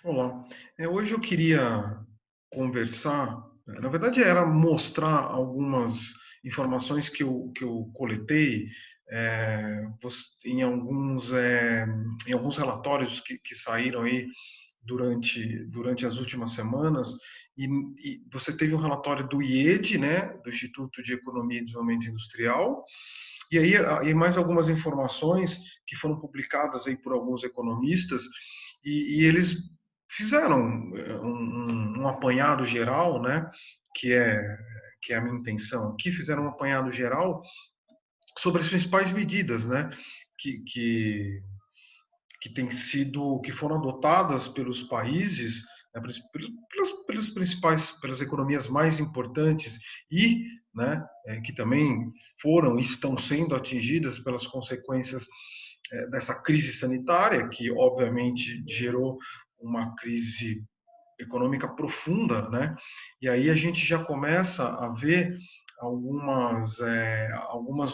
Olá. Hoje eu queria conversar, na verdade era mostrar algumas informações que eu coletei em alguns relatórios que saíram aí durante as últimas semanas, e você teve um relatório do IED, né, do Instituto de Economia e Desenvolvimento Industrial, e aí e mais algumas informações que foram publicadas aí por alguns economistas, e eles fizeram um apanhado geral, né, que é, que é a minha intenção aqui, fizeram um apanhado geral sobre as principais medidas, né, que, que, que foram adotadas pelos países, né, pelas principais, pelas economias mais importantes e, né, que também foram e estão sendo atingidas pelas consequências dessa crise sanitária, que obviamente gerou uma crise econômica profunda, né? E aí a gente já começa a ver algumas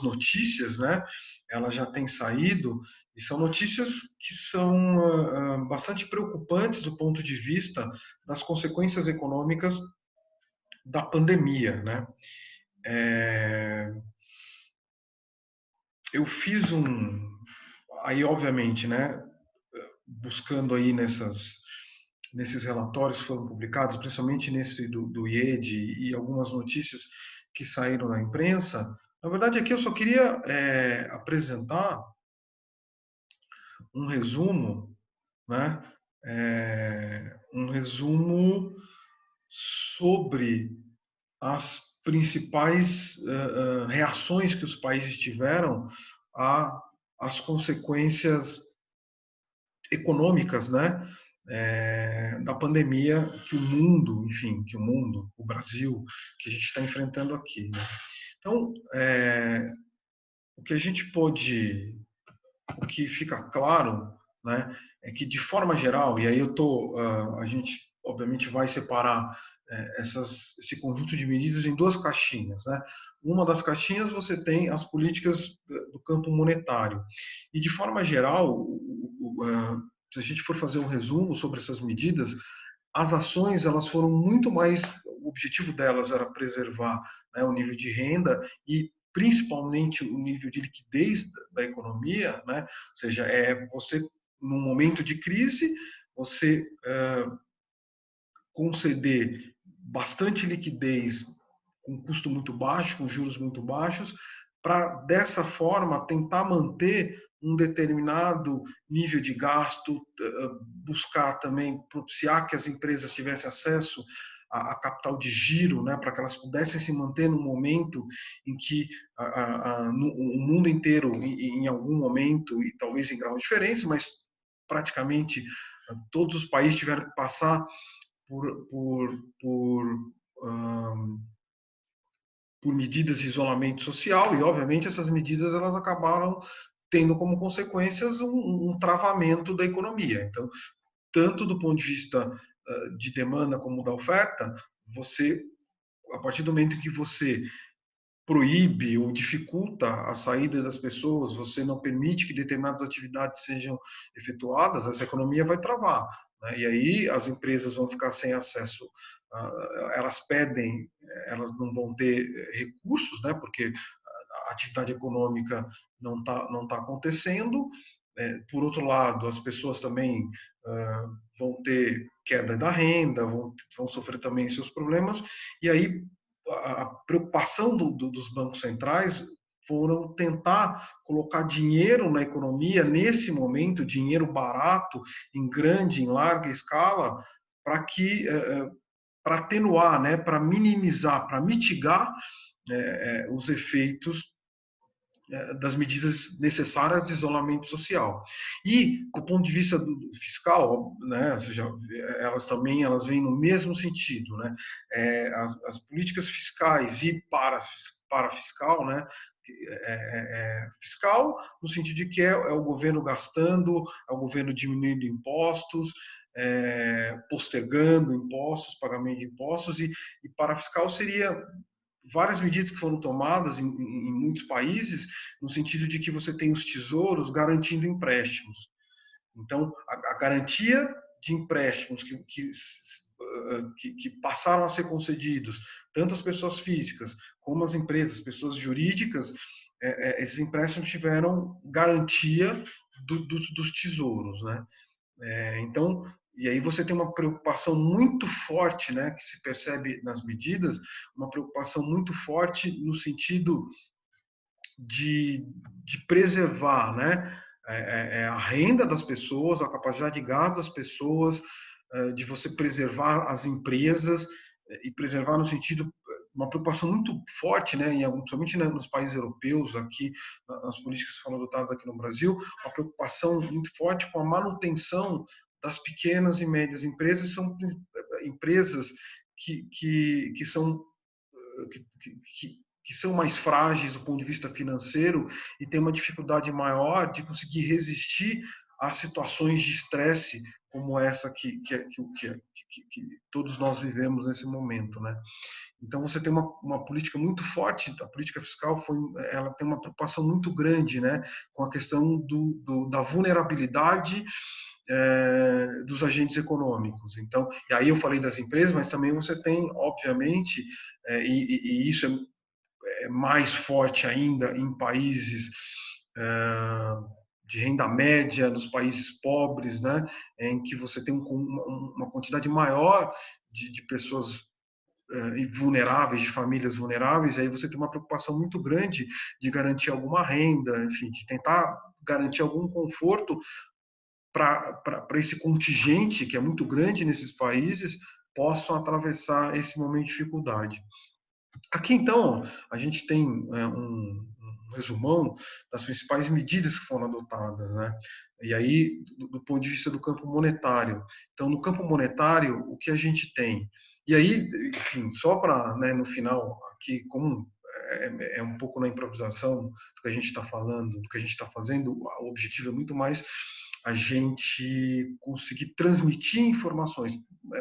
notícias, né? Elas já têm saído e são notícias que são bastante preocupantes do ponto de vista das consequências econômicas da pandemia, né? É, eu fiz aí obviamente, né? Buscando aí nesses relatórios que foram publicados, principalmente nesse do IED e algumas notícias que saíram na imprensa. Na verdade, aqui eu só queria apresentar um resumo, né? Um resumo sobre as principais reações que os países tiveram às consequências econômicas, né, da pandemia que o mundo, enfim, o Brasil, que a gente está enfrentando aqui. Né? Então, o que a gente pode, o que fica claro, né, é que de forma geral, e aí a gente obviamente vai separar esse conjunto de medidas em duas caixinhas, né? Uma das caixinhas você tem as políticas do campo monetário e de forma geral, se a gente for fazer um resumo sobre essas medidas, as ações elas foram muito mais, o objetivo delas era preservar, né, o nível de renda e principalmente o nível de liquidez da economia, né? Ou seja, você num momento de crise você conceder bastante liquidez com custo muito baixo, com juros muito baixos, para dessa forma tentar manter um determinado nível de gasto, buscar também propiciar que as empresas tivessem acesso a capital de giro, né, para que elas pudessem se manter no momento em que o mundo inteiro, em algum momento, e talvez em grau de diferença, mas praticamente todos os países tiveram que passar por, por, por, um, por medidas de isolamento social e, obviamente, essas medidas elas acabaram tendo como consequências um travamento da economia. Então, tanto do ponto de vista de demanda como da oferta, você, a partir do momento que você proíbe ou dificulta a saída das pessoas, você não permite que determinadas atividades sejam efetuadas, essa economia vai travar. Né? E aí as empresas vão ficar sem acesso, elas pedem, elas não vão ter recursos, né? Porque a atividade econômica não tá acontecendo. Por outro lado, as pessoas também vão ter queda da renda, vão sofrer também seus problemas, e aí a preocupação dos bancos centrais foram tentar colocar dinheiro na economia nesse momento, dinheiro barato, em grande, em larga escala, para que para atenuar, né, para minimizar, para mitigar os efeitos das medidas necessárias de isolamento social. E, do ponto de vista fiscal, né, ou seja, elas vêm no mesmo sentido, né, as políticas fiscais e para fiscal, né, fiscal no sentido de que é o governo gastando, é o governo diminuindo impostos, postergando impostos, pagamento de impostos, e para fiscal seria várias medidas que foram tomadas em muitos países, no sentido de que você tem os tesouros garantindo empréstimos. Então, a garantia de empréstimos que passaram a ser concedidos, tanto às pessoas físicas como às empresas, pessoas jurídicas, esses empréstimos tiveram garantia dos tesouros, né? Então, e aí você tem uma preocupação muito forte, né, que se percebe nas medidas, uma preocupação muito forte no sentido de preservar, né, a renda das pessoas, a capacidade de gasto das pessoas, de você preservar as empresas e preservar no sentido uma preocupação muito forte, né, principalmente nos países europeus, aqui nas políticas que foram adotadas aqui no Brasil, uma preocupação muito forte com a manutenção das pequenas e médias empresas, são empresas que são que são mais frágeis do ponto de vista financeiro e têm uma dificuldade maior de conseguir resistir a situações de estresse como essa que todos nós vivemos nesse momento, né? Então você tem uma política muito forte, a política fiscal ela tem uma preocupação muito grande, né, com a questão da vulnerabilidade dos agentes econômicos. Então, e aí eu falei das empresas, mas também você tem, obviamente, e isso é mais forte ainda em países de renda média, nos países pobres, né, em que você tem uma quantidade maior de pessoas vulneráveis, de famílias vulneráveis, aí você tem uma preocupação muito grande de garantir alguma renda, enfim, de tentar garantir algum conforto para esse contingente, que é muito grande nesses países, possam atravessar esse momento de dificuldade. Aqui, então, a gente tem um resumão das principais medidas que foram adotadas, né? E aí, do ponto de vista do campo monetário. Então, no campo monetário, o que a gente tem? E aí, enfim, só para, né, no final, aqui, como é um pouco na improvisação do que a gente está falando, do que a gente está fazendo, o objetivo é muito mais a gente conseguir transmitir informações,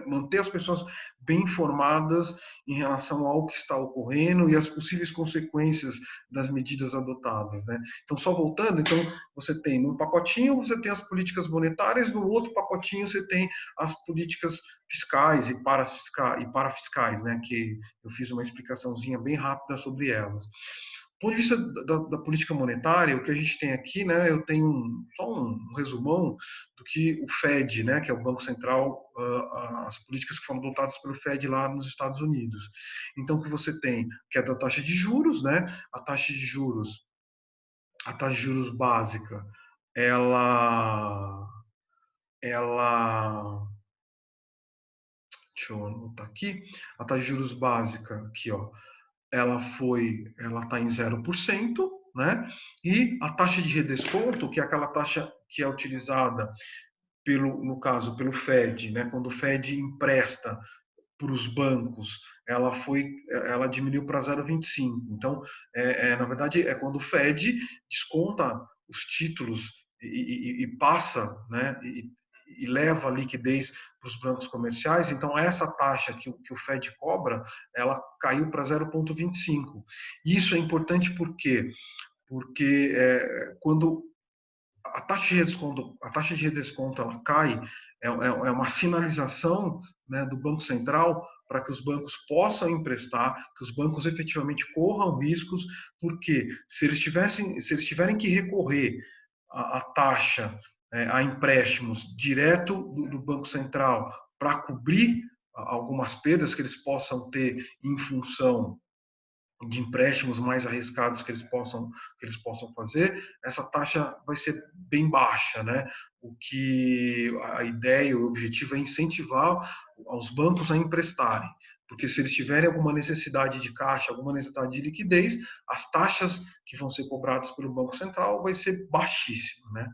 manter as pessoas bem informadas em relação ao que está ocorrendo e as possíveis consequências das medidas adotadas, né? Então, só voltando, então você tem num pacotinho você tem as políticas monetárias, no outro pacotinho você tem as políticas fiscais e parafiscais, né? Que eu fiz uma explicaçãozinha bem rápida sobre elas. Do ponto de vista da política monetária, o que a gente tem aqui, né, eu tenho só um resumão do que o Fed, né, que é o Banco Central, as políticas que foram adotadas pelo Fed lá nos Estados Unidos. Então, o que você tem, que é da taxa de juros, né, a taxa de juros básica, ela, deixa eu anotar aqui, a taxa de juros básica, aqui, ó, ela está em 0%, né? E a taxa de redesconto, que é aquela taxa que é utilizada no caso, pelo Fed, né? Quando o Fed empresta para os bancos, ela diminuiu para 0,25. Então, na verdade, é quando o Fed desconta os títulos e passa, né? E leva a liquidez para os bancos comerciais. Então, essa taxa que o Fed cobra, ela caiu para 0,25. Isso é importante porque quando a taxa de redesconto ela cai, é uma sinalização, né, do Banco Central para que os bancos possam emprestar, que os bancos efetivamente corram riscos, porque se eles tiverem que recorrer à taxa, a empréstimos direto do Banco Central para cobrir algumas perdas que eles possam ter em função de empréstimos mais arriscados que eles possam fazer, essa taxa vai ser bem baixa, né? O que a ideia, o objetivo é incentivar os bancos a emprestarem, porque se eles tiverem alguma necessidade de caixa, alguma necessidade de liquidez, as taxas que vão ser cobradas pelo Banco Central vai ser baixíssima, né?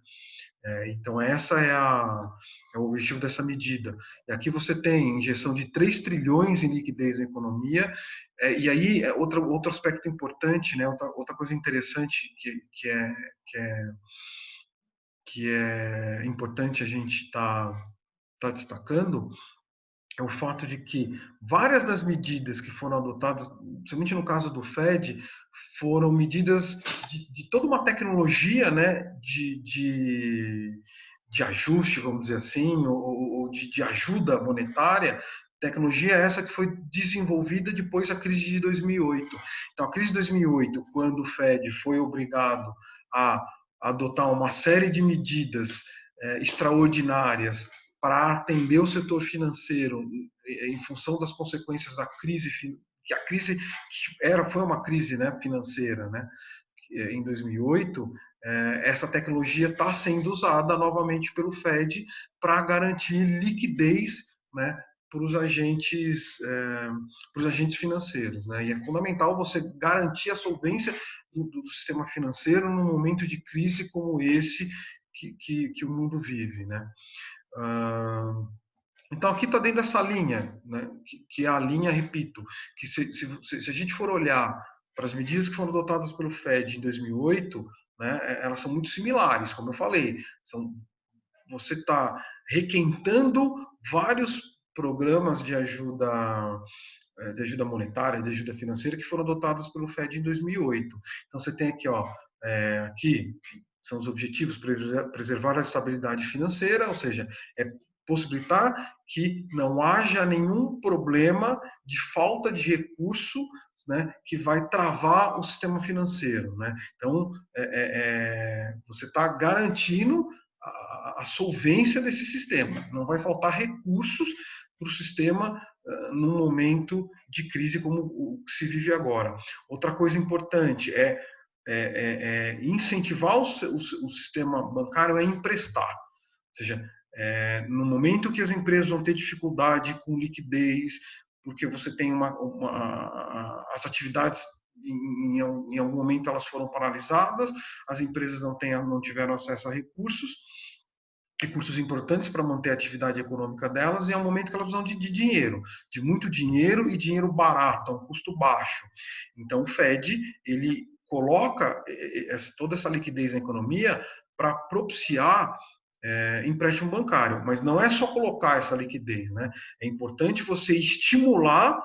Então, é o objetivo dessa medida. E aqui você tem injeção de 3 trilhões em liquidez na economia, e aí outro aspecto importante, né, outra coisa interessante que é importante a gente tá destacando é o fato de que várias das medidas que foram adotadas, principalmente no caso do Fed, foram medidas de toda uma tecnologia, né, de ajuste, vamos dizer assim, ou de ajuda monetária, tecnologia é essa que foi desenvolvida depois da crise de 2008. Então, a crise de 2008, quando o Fed foi obrigado a adotar uma série de medidas extraordinárias para atender o setor financeiro em função das consequências da crise, que a crise foi uma crise, né, financeira, né, em 2008, essa tecnologia está sendo usada novamente pelo Fed para garantir liquidez, né, para os agentes financeiros, né? E é fundamental você garantir a solvência do sistema financeiro num momento de crise como esse que o mundo vive, né? Então aqui está dentro dessa linha, né, que é a linha, repito, que se a gente for olhar para as medidas que foram adotadas pelo Fed em 2008, né, elas são muito similares, como eu falei, você está requentando vários programas de ajuda monetária, de ajuda financeira que foram adotados pelo Fed em 2008. Então você tem aqui, aqui são os objetivos: preservar a estabilidade financeira, ou seja, é possibilitar que não haja nenhum problema de falta de recurso, né, que vai travar o sistema financeiro, né? Então, você está garantindo a solvência desse sistema. Não vai faltar recursos para o sistema num momento de crise como o que se vive agora. Outra coisa importante é incentivar o sistema bancário a emprestar. Ou seja, no momento que as empresas vão ter dificuldade com liquidez, porque você tem as atividades em algum momento elas foram paralisadas, as empresas não tiveram acesso a recursos importantes para manter a atividade econômica delas, e é um momento que elas precisam de dinheiro, de muito dinheiro e dinheiro barato, a um custo baixo. Então o Fed, ele coloca toda essa liquidez na economia para propiciar empréstimo bancário, mas não é só colocar essa liquidez, né? É importante você estimular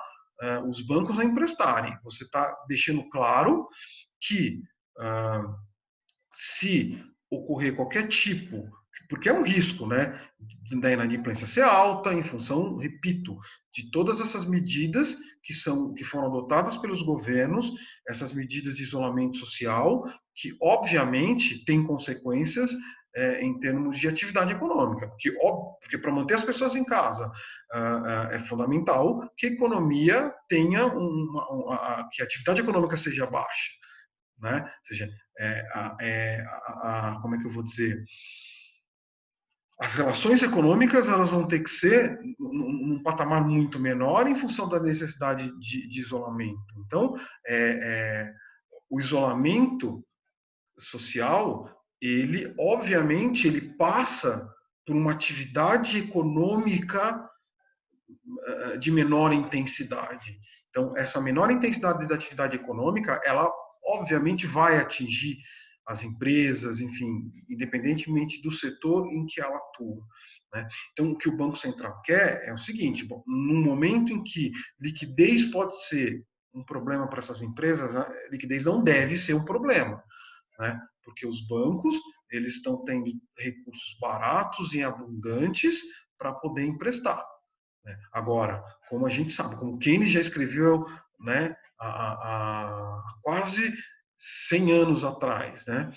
os bancos a emprestarem. Você está deixando claro que se ocorrer qualquer tipo, porque é um risco, né, da inadimplência ser alta em função, repito, de todas essas medidas que foram adotadas pelos governos, essas medidas de isolamento social, que obviamente têm consequências em termos de atividade econômica, porque para manter as pessoas em casa é fundamental que a economia tenha que a atividade econômica seja baixa, né? Ou seja, como é que eu vou dizer? As relações econômicas elas vão ter que ser num patamar muito menor em função da necessidade de isolamento. Então, o isolamento social, ele obviamente ele passa por uma atividade econômica de menor intensidade. Então, essa menor intensidade da atividade econômica, ela obviamente vai atingir as empresas, enfim, independentemente do setor em que ela atua, né? Então, o que o Banco Central quer é o seguinte: bom, no momento em que liquidez pode ser um problema para essas empresas, a liquidez não deve ser um problema, né? Porque os bancos eles estão tendo recursos baratos e abundantes para poder emprestar, né? Agora, como a gente sabe, como Keynes já escreveu, né, há quase 100 anos atrás, né,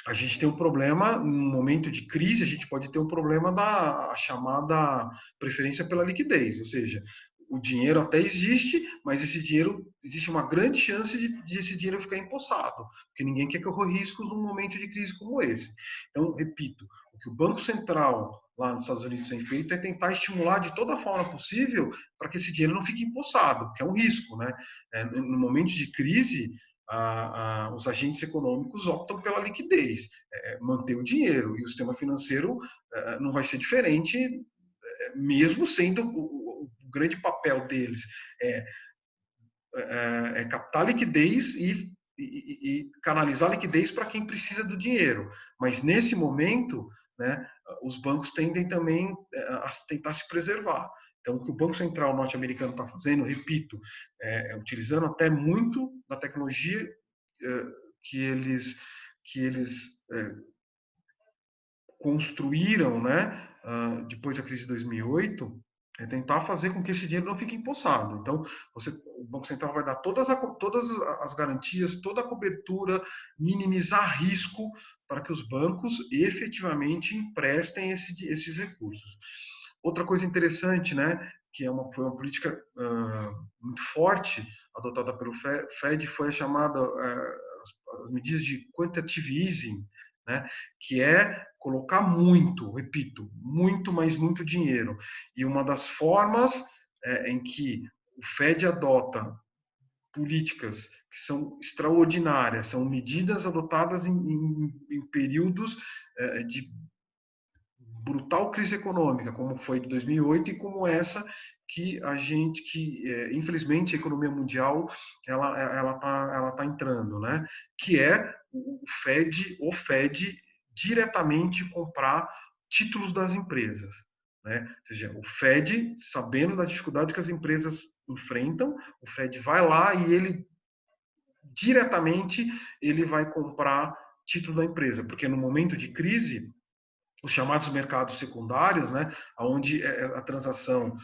a gente tem um problema, num momento de crise, a gente pode ter um problema da chamada preferência pela liquidez, ou seja, o dinheiro até existe, mas esse dinheiro, existe uma grande chance de esse dinheiro ficar empossado, porque ninguém quer correr riscos num momento de crise como esse. Então, repito, o que o Banco Central lá nos Estados Unidos tem feito é tentar estimular de toda forma possível para que esse dinheiro não fique empossado, que é um risco, né? No momento de crise, os agentes econômicos optam pela liquidez, manter o dinheiro, e o sistema financeiro não vai ser diferente, mesmo sendo o grande papel deles captar liquidez e canalizar liquidez para quem precisa do dinheiro. Mas nesse momento, né, os bancos tendem também a tentar se preservar. Então, o que o Banco Central norte-americano está fazendo, repito, utilizando até muito da tecnologia que eles construíram, né, depois da crise de 2008, é tentar fazer com que esse dinheiro não fique empossado. Então, o Banco Central vai dar todas as garantias, toda a cobertura, minimizar risco para que os bancos efetivamente emprestem esses recursos. Outra coisa interessante, né, que foi uma política muito forte adotada pelo Fed, foi a chamada as medidas de quantitative easing, né, que é colocar muito, repito, muito, mas muito dinheiro. E uma das formas em que o Fed adota políticas que são extraordinárias, são medidas adotadas em períodos de brutal crise econômica, como foi de 2008 e como essa que infelizmente a economia mundial ela tá entrando, né? Que é o Fed diretamente comprar títulos das empresas, né? Ou seja, o Fed, sabendo da dificuldade que as empresas enfrentam, o Fed vai lá e ele diretamente ele vai comprar título da empresa, porque no momento de crise os chamados mercados secundários, né, onde a transação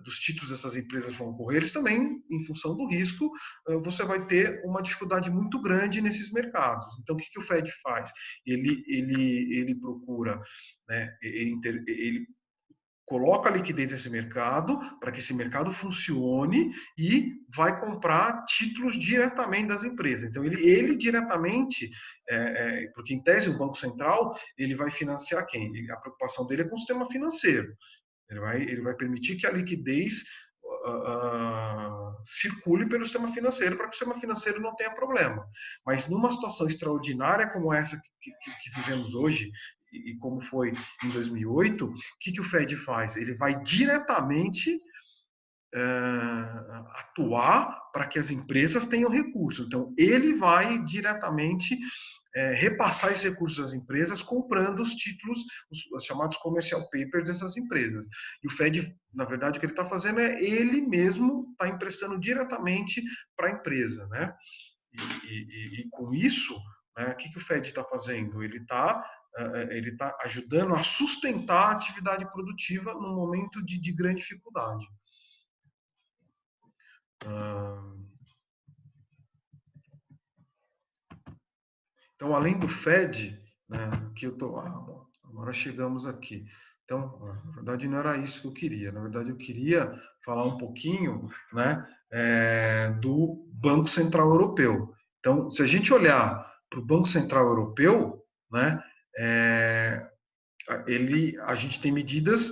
dos títulos dessas empresas vão ocorrer, eles também, em função do risco, você vai ter uma dificuldade muito grande nesses mercados. Então, o que o Fed faz? Ele procura, né, ele coloca a liquidez nesse mercado para que esse mercado funcione e vai comprar títulos diretamente das empresas. Então, ele diretamente, porque em tese o Banco Central, ele vai financiar quem? A preocupação dele é com o sistema financeiro. Ele vai permitir que a liquidez circule pelo sistema financeiro para que o sistema financeiro não tenha problema. Mas numa situação extraordinária como essa que vivemos hoje, e como foi em 2008, o que o Fed faz? Ele vai diretamente atuar para que as empresas tenham recursos. Então, ele vai diretamente repassar esses recursos às empresas comprando os títulos, os chamados commercial papers dessas empresas. E o Fed, na verdade, o que ele está fazendo é ele mesmo está emprestando diretamente para a empresa, né? E com isso, né, o que o Fed está fazendo? Ele tá ajudando a sustentar a atividade produtiva num momento de grande dificuldade. Então, além do Fed, né, que eu tô, agora chegamos aqui. Então, na verdade, não era isso que eu queria. Na verdade, eu queria falar um pouquinho, né, do Banco Central Europeu. Então, se a gente olhar para o Banco Central Europeu, né, a gente tem medidas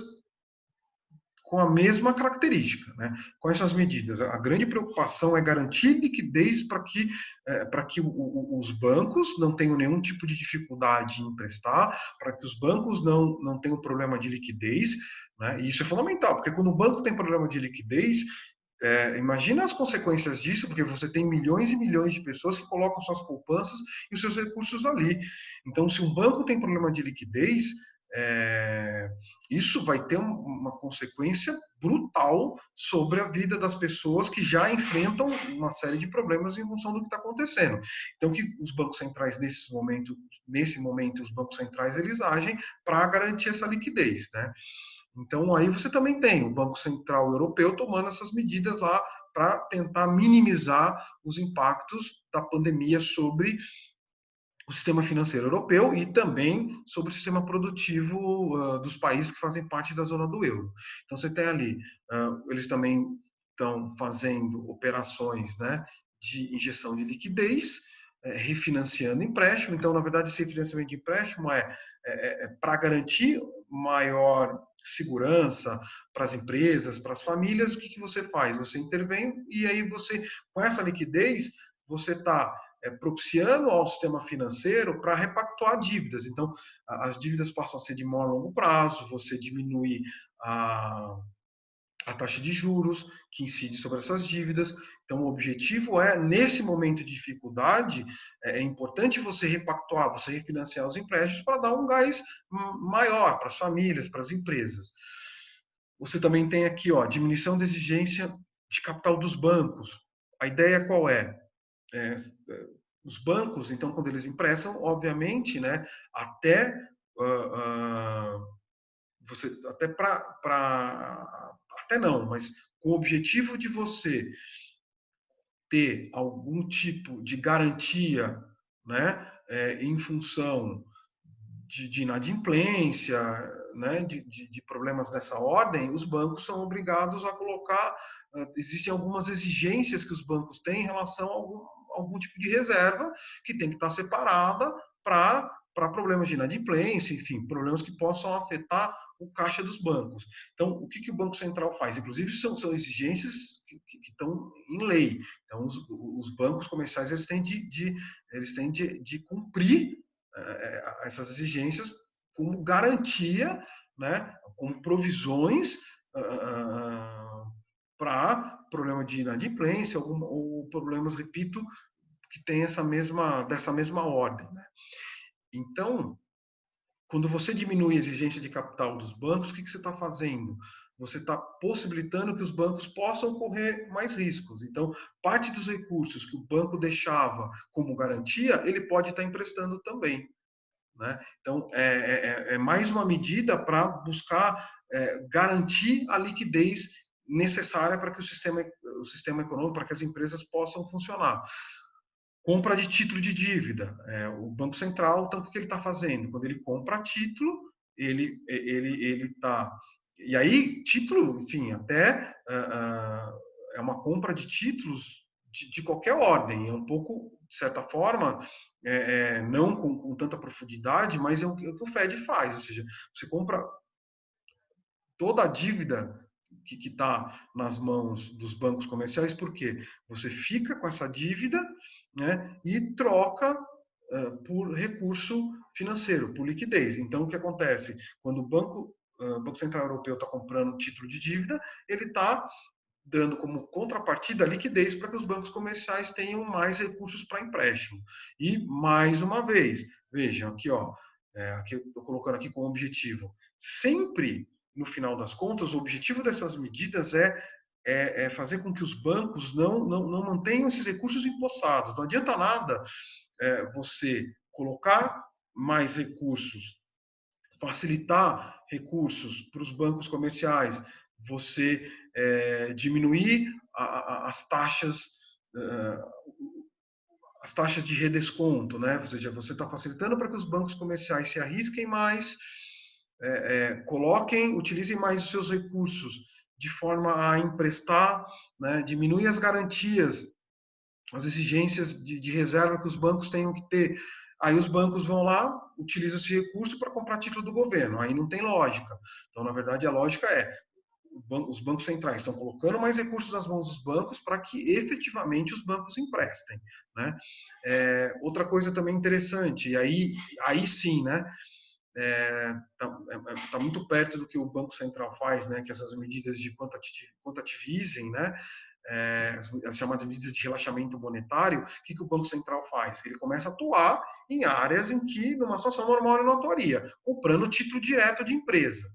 com a mesma característica. Né? Quais são as medidas? A grande preocupação é garantir liquidez para que os bancos não tenham nenhum tipo de dificuldade em emprestar, para que os bancos não tenham problema de liquidez. Né? E isso é fundamental, porque quando o banco tem problema de liquidez, imagina as consequências disso, porque você tem milhões e milhões de pessoas que colocam suas poupanças e os seus recursos ali. Então, se um banco tem problema de liquidez, isso vai ter uma consequência brutal sobre a vida das pessoas que já enfrentam uma série de problemas em função do que está acontecendo. Então, que os bancos centrais nesse momento, os bancos centrais eles agem para garantir essa liquidez, né? Então, aí você também tem o Banco Central Europeu tomando essas medidas lá para tentar minimizar os impactos da pandemia sobre o sistema financeiro europeu e também sobre o sistema produtivo dos países que fazem parte da zona do euro. Então, você tem ali, eles também estão fazendo operações, né, de injeção de liquidez, refinanciando empréstimo. Então, na verdade, esse refinanciamento de empréstimo é para garantir maior segurança para as empresas, para as famílias. O que você faz? Você intervém e aí você, com essa liquidez, você está propiciando ao sistema financeiro para repactuar dívidas. Então, as dívidas passam a ser de maior longo prazo, você diminui a taxa de juros que incide sobre essas dívidas. Então, o objetivo nesse momento de dificuldade, é importante você repactuar, você refinanciar os empréstimos para dar um gás maior para as famílias, para as empresas. Você também tem aqui, diminuição da exigência de capital dos bancos. A ideia qual é? Os bancos, então, quando eles emprestam, obviamente, né, até você até até não, mas com o objetivo de você ter algum tipo de garantia, né, em função de inadimplência, né, de problemas dessa ordem, os bancos são obrigados a colocar, existem algumas exigências que os bancos têm em relação a algum tipo de reserva que tem que estar separada para problemas de inadimplência, enfim, problemas que possam afetar o caixa dos bancos. Então, o que o Banco Central faz? Inclusive, são exigências que estão em lei. Então, os bancos comerciais eles têm de cumprir essas exigências como garantia, né, como provisões para problema de inadimplência ou problemas, repito, que tem dessa mesma ordem. Né? Então, quando você diminui a exigência de capital dos bancos, o que você está fazendo? Você está possibilitando que os bancos possam correr mais riscos. Então, parte dos recursos que o banco deixava como garantia, ele pode estar emprestando também. Né? Então, é mais uma medida para buscar garantir a liquidez necessária para que o sistema econômico, para que as empresas possam funcionar. Compra de título de dívida. O Banco Central, então, o que ele está fazendo? Quando ele compra título, ele está... E aí, título, enfim, até é uma compra de títulos de qualquer ordem. É um pouco, de certa forma, não com tanta profundidade, mas é o que o Fed faz. Ou seja, você compra toda a dívida que está nas mãos dos bancos comerciais, porque você fica com essa dívida, né, e troca por recurso financeiro, por liquidez. Então, o que acontece? Quando o Banco Central Europeu está comprando título de dívida, ele está dando como contrapartida liquidez para que os bancos comerciais tenham mais recursos para empréstimo. E, mais uma vez, vejam aqui, aqui eu estou colocando aqui como objetivo, sempre, no final das contas, o objetivo dessas medidas é fazer com que os bancos não mantenham esses recursos empossados. Não adianta nada você colocar mais recursos, facilitar recursos para os bancos comerciais, você diminuir as taxas de redesconto, né? Ou seja, você está facilitando para que os bancos comerciais se arrisquem mais, utilizem mais os seus recursos de forma a emprestar, né? Diminuir as garantias, as exigências de reserva que os bancos tenham que ter. Aí os bancos vão lá, utilizam esse recurso para comprar título do governo. Aí não tem lógica. Então, na verdade, a lógica os bancos centrais estão colocando mais recursos nas mãos dos bancos para que efetivamente os bancos emprestem. Né? Outra coisa também interessante, e aí sim, né? Tá muito perto do que o Banco Central faz, né? Que essas medidas de quantitative, né? As chamadas medidas de relaxamento monetário, o que o Banco Central faz? Ele começa a atuar em áreas em que, numa situação normal, ele não atuaria, comprando título direto de empresa.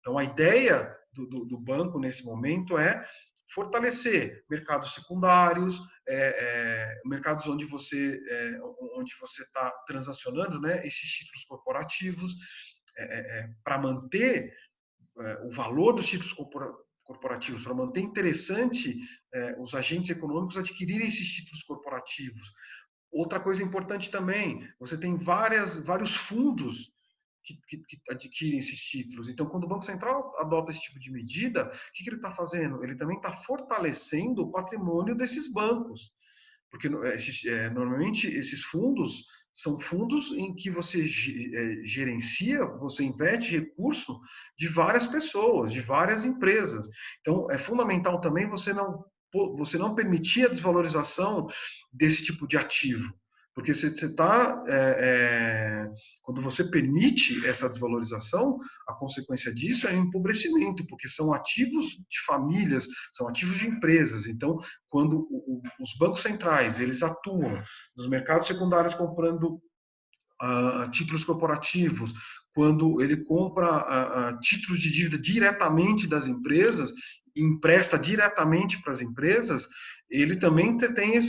Então, a ideia do banco, nesse momento, é fortalecer mercados secundários, mercados onde você está transacionando, né, esses títulos corporativos, para manter o valor dos títulos corporativos, para manter interessante os agentes econômicos adquirirem esses títulos corporativos. Outra coisa importante também, você tem vários fundos que adquirem esses títulos. Então, quando o Banco Central adota esse tipo de medida, o que ele está fazendo? Ele também está fortalecendo o patrimônio desses bancos. Porque normalmente esses fundos são fundos em que você gerencia, você investe recurso de várias pessoas, de várias empresas. Então, é fundamental também você não permitir a desvalorização desse tipo de ativo. Porque você está. Quando você permite essa desvalorização, a consequência disso é um empobrecimento, porque são ativos de famílias, são ativos de empresas. Então, quando os bancos centrais eles atuam nos mercados secundários comprando títulos corporativos, quando ele compra títulos de dívida diretamente das empresas, empresta diretamente para as empresas, ele também tem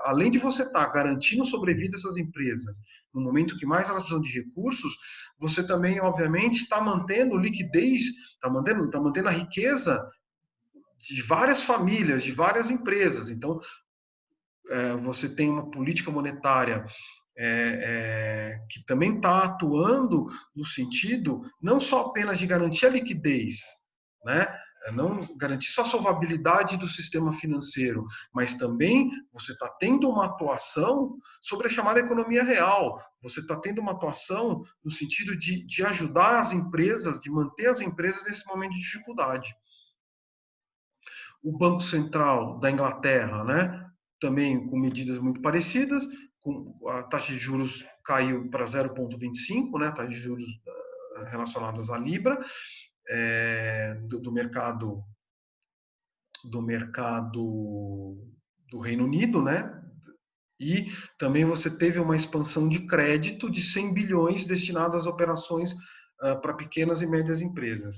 além de você estar garantindo sobrevida dessas empresas, no momento que mais elas precisam de recursos, você também, obviamente, está mantendo liquidez, está mantendo a riqueza de várias famílias, de várias empresas. Então, você tem uma política monetária que também está atuando no sentido não só apenas de garantir a liquidez, né? Não garantir só a solvabilidade do sistema financeiro, mas também você está tendo uma atuação sobre a chamada economia real. Você está tendo uma atuação no sentido de ajudar as empresas, de manter as empresas nesse momento de dificuldade. O Banco Central da Inglaterra, né, também com medidas muito parecidas, a taxa de juros caiu para 0,25, né, taxa de juros relacionadas à Libra, do mercado do Reino Unido, né? E também você teve uma expansão de crédito de 100 bilhões destinadas às operações para pequenas e médias empresas.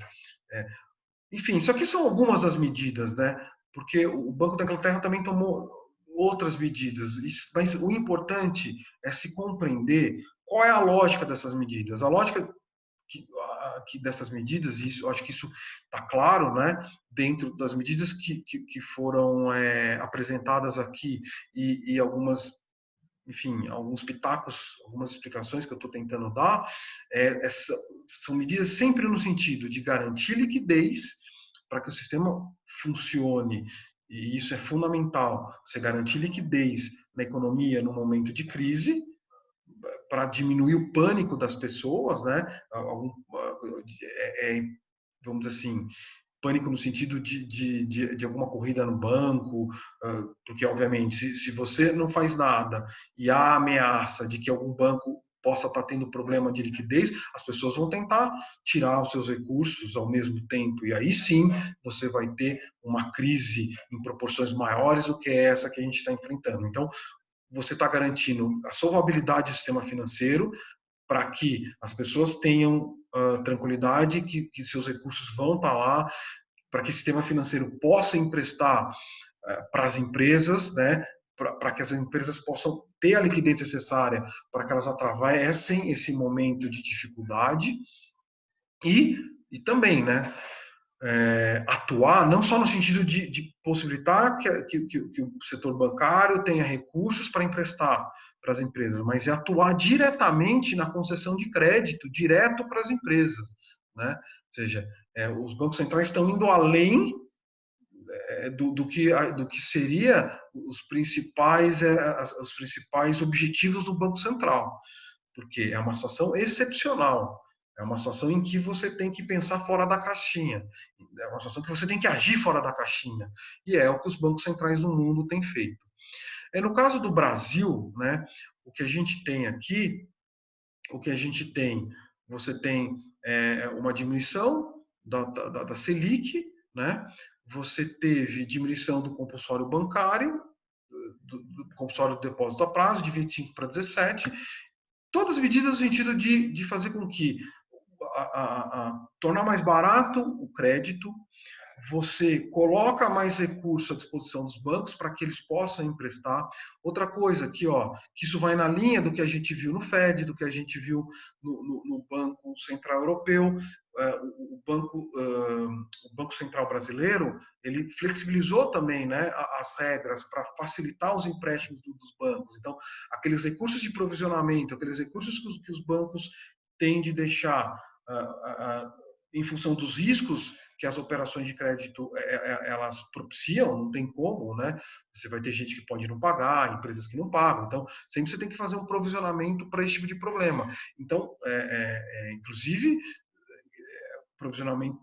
Enfim, isso aqui são algumas das medidas, né? Porque o Banco da Inglaterra também tomou outras medidas, mas o importante é se compreender qual é a lógica dessas medidas. A lógica dessas medidas, e eu acho que isso está claro, né, dentro das medidas que foram apresentadas aqui e algumas, enfim, alguns pitacos, algumas explicações que eu estou tentando dar, são medidas sempre no sentido de garantir liquidez para que o sistema funcione, e isso é fundamental, você garantir liquidez na economia no momento de crise, para diminuir o pânico das pessoas, né? Vamos dizer assim, pânico no sentido de alguma corrida no banco, porque, obviamente, se você não faz nada e há ameaça de que algum banco possa estar tendo problema de liquidez, as pessoas vão tentar tirar os seus recursos ao mesmo tempo, e aí sim você vai ter uma crise em proporções maiores do que essa que a gente está enfrentando. Então, você está garantindo a solvabilidade do sistema financeiro para que as pessoas tenham tranquilidade que seus recursos vão estar lá, para que o sistema financeiro possa emprestar para as empresas, né, para que as empresas possam ter a liquidez necessária para que elas atravessem esse momento de dificuldade e também, né, atuar não só no sentido de possibilitar que o setor bancário tenha recursos para emprestar para as empresas, mas é atuar diretamente na concessão de crédito, direto para as empresas, né? Ou seja, os bancos centrais estão indo além do que seria os principais objetivos do Banco Central, porque é uma situação excepcional. É uma situação em que você tem que pensar fora da caixinha. É uma situação que você tem que agir fora da caixinha. E é o que os bancos centrais do mundo têm feito. No caso do Brasil, né, o que a gente tem aqui, você tem uma diminuição da Selic, né? Você teve diminuição do compulsório bancário, do compulsório de depósito a prazo, de 25 para 17, todas as medidas no sentido de fazer com que tornar mais barato o crédito, você coloca mais recursos à disposição dos bancos para que eles possam emprestar. Outra coisa aqui, que isso vai na linha do que a gente viu no Fed, do que a gente viu no Banco Central Europeu. O Banco Central brasileiro, ele flexibilizou também, né, as regras para facilitar os empréstimos dos bancos. Então, aqueles recursos de provisionamento, aqueles recursos que os bancos têm de deixar em função dos riscos que as operações de crédito elas propiciam, não tem como, né? Você vai ter gente que pode não pagar, empresas que não pagam, então sempre você tem que fazer um provisionamento para esse tipo de problema. Então, inclusive, provisionamento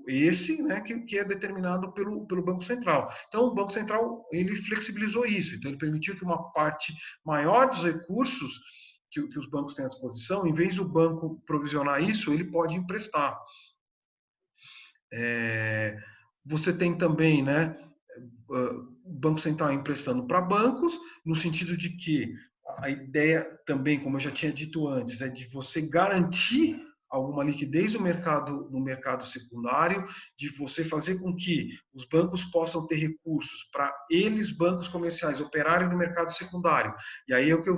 esse, né, que é determinado pelo Banco Central. Então, o Banco Central ele flexibilizou isso, então ele permitiu que uma parte maior dos recursos que os bancos têm à disposição, em vez do banco provisionar isso, ele pode emprestar. Você tem também, né, o Banco Central emprestando para bancos, no sentido de que a ideia também, como eu já tinha dito antes, é de você garantir alguma liquidez no mercado secundário, de você fazer com que os bancos possam ter recursos para eles, bancos comerciais, operarem no mercado secundário. E aí é o que eu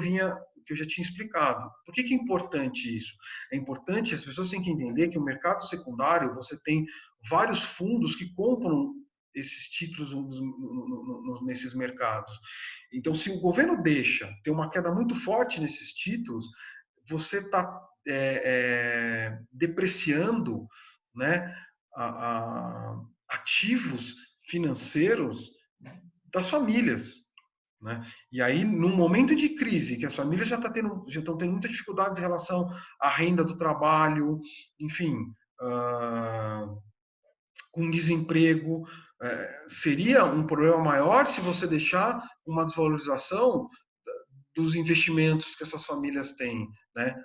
já tinha explicado. Por que é importante isso? É importante, as pessoas têm que entender que o mercado secundário, você tem vários fundos que compram esses títulos nesses mercados. Então, se o governo deixa ter uma queda muito forte nesses títulos, você está depreciando, né, ativos financeiros das famílias. Né? E aí, num momento de crise, que as famílias já estão tendo muitas dificuldades em relação à renda do trabalho, enfim, com desemprego, seria um problema maior se você deixar uma desvalorização dos investimentos que essas famílias têm, né?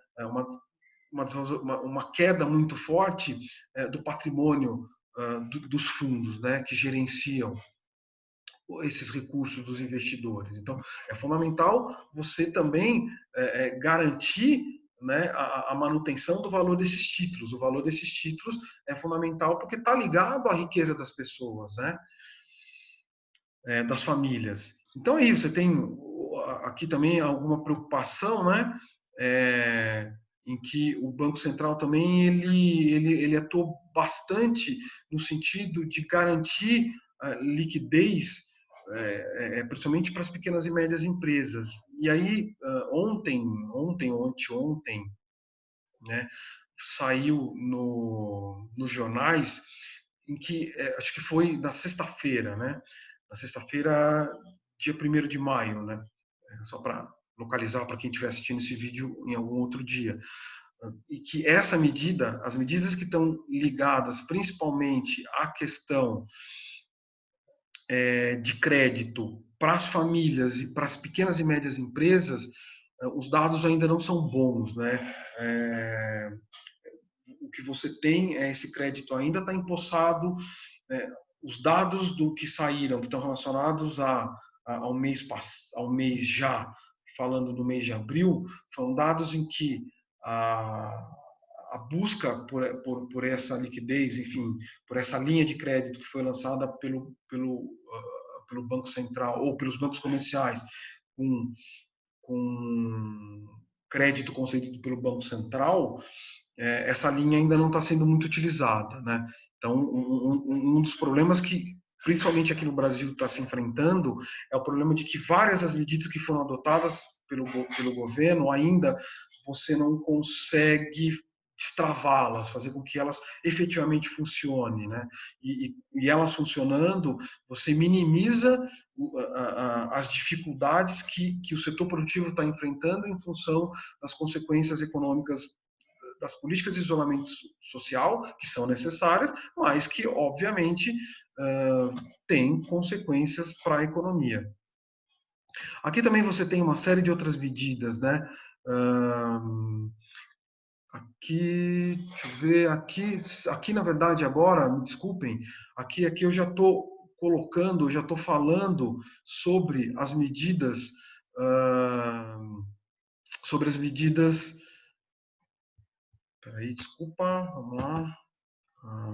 Uma queda muito forte do patrimônio dos fundos, né, que gerenciam esses recursos dos investidores. Então, é fundamental você também garantir, né, a manutenção do valor desses títulos. O valor desses títulos é fundamental porque está ligado à riqueza das pessoas, né, das famílias. Então, aí você tem aqui também alguma preocupação, né, em que o Banco Central também ele atuou bastante no sentido de garantir liquidez, principalmente para as pequenas e médias empresas. E aí, ontem ou anteontem, né, saiu nos jornais, em que, acho que foi na sexta-feira, né? Na sexta-feira, dia 1º de maio, né? Só para localizar para quem estiver assistindo esse vídeo em algum outro dia. E que essa medida, as medidas que estão ligadas principalmente à questão de crédito para as famílias e para as pequenas e médias empresas, os dados ainda não são bons, né? O que você tem é esse crédito ainda está empossado, os dados do que saíram, que estão relacionados ao mês já, falando do mês de abril, foram dados em que a busca por essa liquidez, enfim, por essa linha de crédito que foi lançada pelo Banco Central ou pelos bancos comerciais, com crédito concedido pelo Banco Central, essa linha ainda não está sendo muito utilizada, né? Então, um dos problemas que, principalmente aqui no Brasil, está se enfrentando é o problema de que várias das medidas que foram adotadas pelo governo ainda você não consegue destravá-las, fazer com que elas efetivamente funcionem, né? E elas funcionando, você minimiza as dificuldades que o setor produtivo está enfrentando em função das consequências econômicas das políticas de isolamento social, que são necessárias, mas que, obviamente, têm consequências para a economia. Aqui também você tem uma série de outras medidas, né? Aqui, deixa eu ver, aqui na verdade agora, me desculpem, aqui eu já estou colocando, já estou falando sobre as medidas, sobre as medidas. Peraí, desculpa, vamos lá.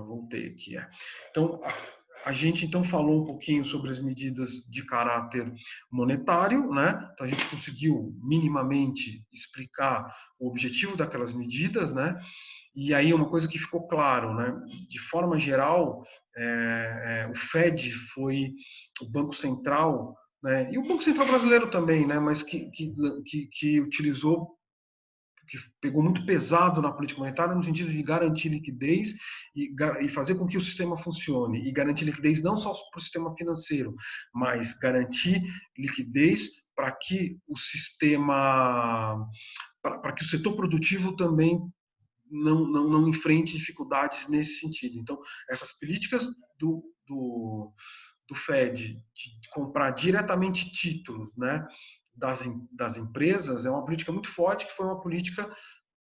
Voltei aqui. Então, a gente então falou um pouquinho sobre as medidas de caráter monetário, né? Então, a gente conseguiu minimamente explicar o objetivo daquelas medidas, né? E aí uma coisa que ficou claro, né? De forma geral, o Fed foi o Banco Central, né? E o Banco Central brasileiro também, né? Mas que utilizou, que pegou muito pesado na política monetária no sentido de garantir liquidez e fazer com que o sistema funcione. E garantir liquidez não só para o sistema financeiro, mas garantir liquidez para que o sistema, para que o setor produtivo também não enfrente dificuldades nesse sentido. Então, essas políticas do Fed de comprar diretamente títulos, né, das empresas é uma política muito forte, que foi uma política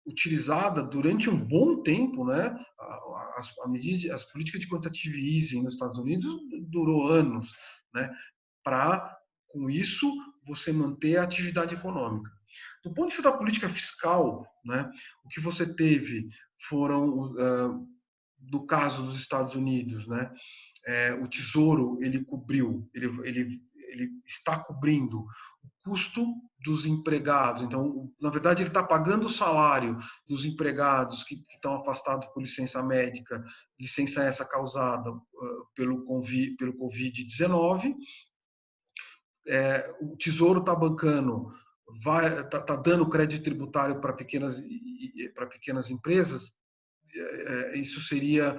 utilizada durante um bom tempo, né? As políticas de quantitative easing nos Estados Unidos durou anos, né? Para, com isso, você manter a atividade econômica. Do ponto de vista da política fiscal, né, o que você teve foram, do caso dos Estados Unidos, né, o Tesouro ele está cobrindo o custo dos empregados. Então, na verdade, ele está pagando o salário dos empregados que estão afastados por licença médica, licença essa causada pelo Covid-19. O Tesouro está bancando, está dando crédito tributário para pequenas empresas. Isso seria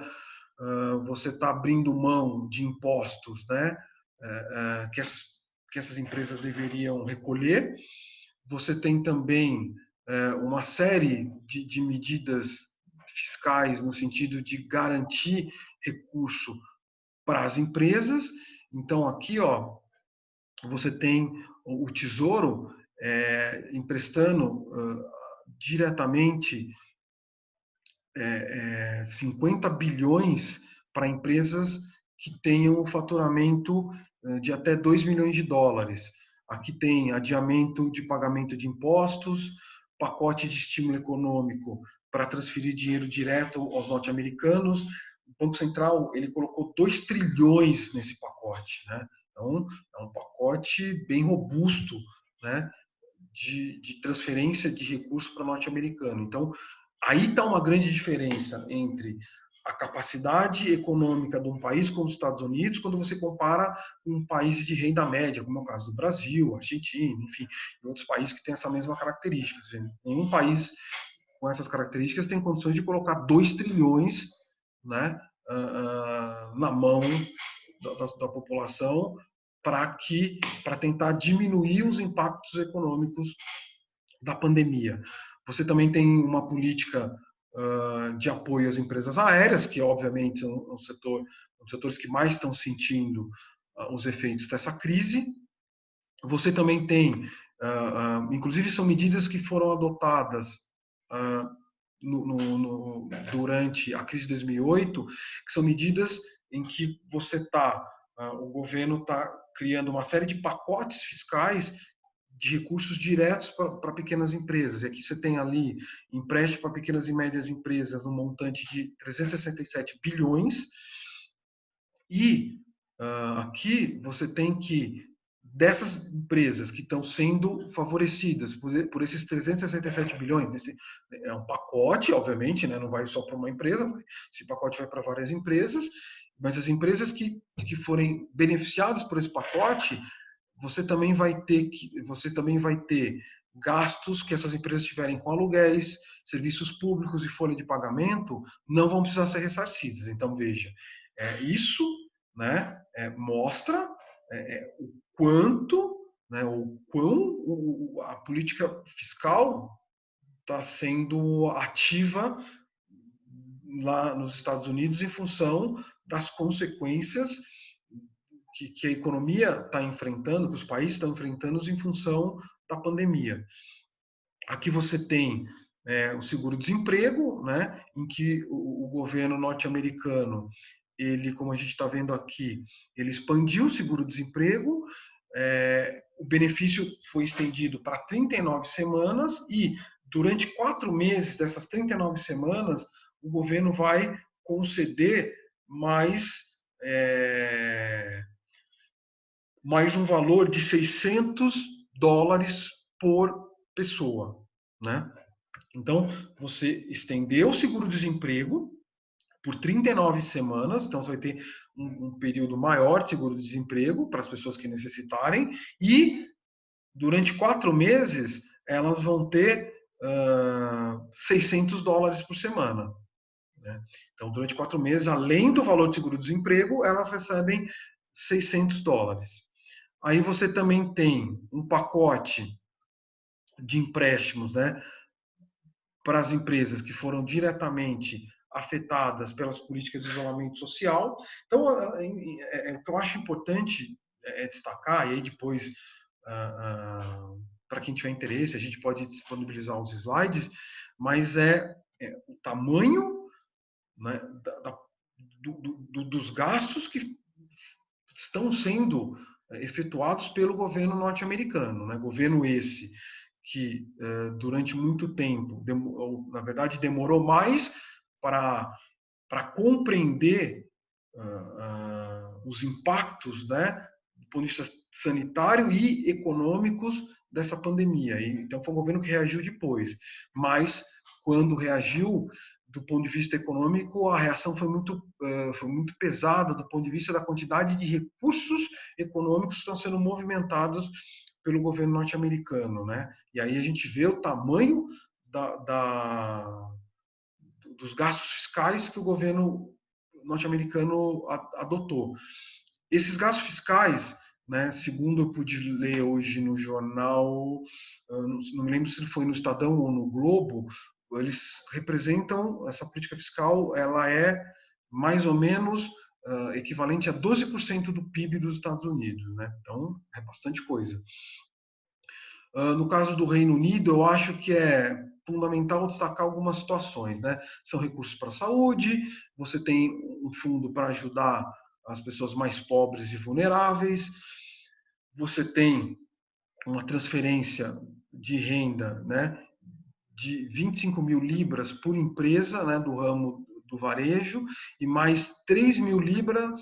você está abrindo mão de impostos, né, que essas empresas deveriam recolher. Você tem também uma série de medidas fiscais no sentido de garantir recurso para as empresas. Então, aqui, ó, você tem o Tesouro emprestando diretamente 50 bilhões para empresas que tenham um faturamento de até 2 milhões de dólares. Aqui tem adiamento de pagamento de impostos, pacote de estímulo econômico para transferir dinheiro direto aos norte-americanos. O Banco Central ele colocou 2 trilhões nesse pacote, né? Então, é um pacote bem robusto, né, de transferência de recursos para norte-americano. Então, aí está uma grande diferença entre a capacidade econômica de um país como os Estados Unidos, quando você compara com um país de renda média, como é o caso do Brasil, Argentina, enfim, e outros países que têm essa mesma característica. Nenhum país com essas características tem condições de colocar 2 trilhões, né, na mão da população para tentar diminuir os impactos econômicos da pandemia. Você também tem uma política de apoio às empresas aéreas, que obviamente são os setores que mais estão sentindo os efeitos dessa crise. Você também tem, inclusive são medidas que foram adotadas durante a crise de 2008, que são medidas em que o governo está criando uma série de pacotes fiscais de recursos diretos para pequenas empresas. E aqui você tem ali empréstimo para pequenas e médias empresas no montante de 367 bilhões. E aqui você tem que, dessas empresas que estão sendo favorecidas por esses 367 bilhões, é um pacote, obviamente, né, não vai só para uma empresa, esse pacote vai para várias empresas, mas as empresas que forem beneficiadas por esse pacote, você também vai ter gastos que essas empresas tiverem com aluguéis, serviços públicos e folha de pagamento, não vão precisar ser ressarcidas. Então, veja, isso, né, mostra o quanto, né, o quão a política fiscal está sendo ativa lá nos Estados Unidos em função das consequências que a economia está enfrentando, que os países estão enfrentando em função da pandemia. Aqui você tem o seguro-desemprego, né, em que o governo norte-americano, ele, como a gente está vendo aqui, ele expandiu o seguro-desemprego, o benefício foi estendido para 39 semanas e durante 4 meses dessas 39 semanas, o governo vai conceder mais um valor de 600 dólares por pessoa, né? Então, você estendeu o seguro-desemprego por 39 semanas, então você vai ter um período maior de seguro-desemprego para as pessoas que necessitarem, e durante 4 meses elas vão ter 600 dólares por semana. Né? Então, durante 4 meses, além do valor de seguro-desemprego, elas recebem 600 dólares. Aí você também tem um pacote de empréstimos, né, para as empresas que foram diretamente afetadas pelas políticas de isolamento social. Então, o que eu acho importante destacar, e aí depois, para quem tiver interesse, a gente pode disponibilizar os slides, mas o tamanho, né, dos gastos que estão sendo efetuados pelo governo norte-americano, né? Governo esse que durante muito tempo, na verdade, demorou mais para compreender os impactos, né, do ponto de vista sanitário e econômicos dessa pandemia. Então, foi um governo que reagiu depois. Mas, quando reagiu, do ponto de vista econômico, a reação foi muito pesada do ponto de vista da quantidade de recursos econômicos que estão sendo movimentados pelo governo norte-americano, né? E aí a gente vê o tamanho dos gastos fiscais que o governo norte-americano adotou. Esses gastos fiscais, né, segundo eu pude ler hoje no jornal, não me lembro se foi no Estadão ou no Globo, eles representam, essa política fiscal, ela é mais ou menos equivalente a 12% do PIB dos Estados Unidos, né? Então, é bastante coisa. No caso do Reino Unido, eu acho que é fundamental destacar algumas situações, né? São recursos para a saúde, você tem um fundo para ajudar as pessoas mais pobres e vulneráveis, você tem uma transferência de renda, né, de 25 mil libras por empresa, né, do ramo do varejo, e mais 3 mil libras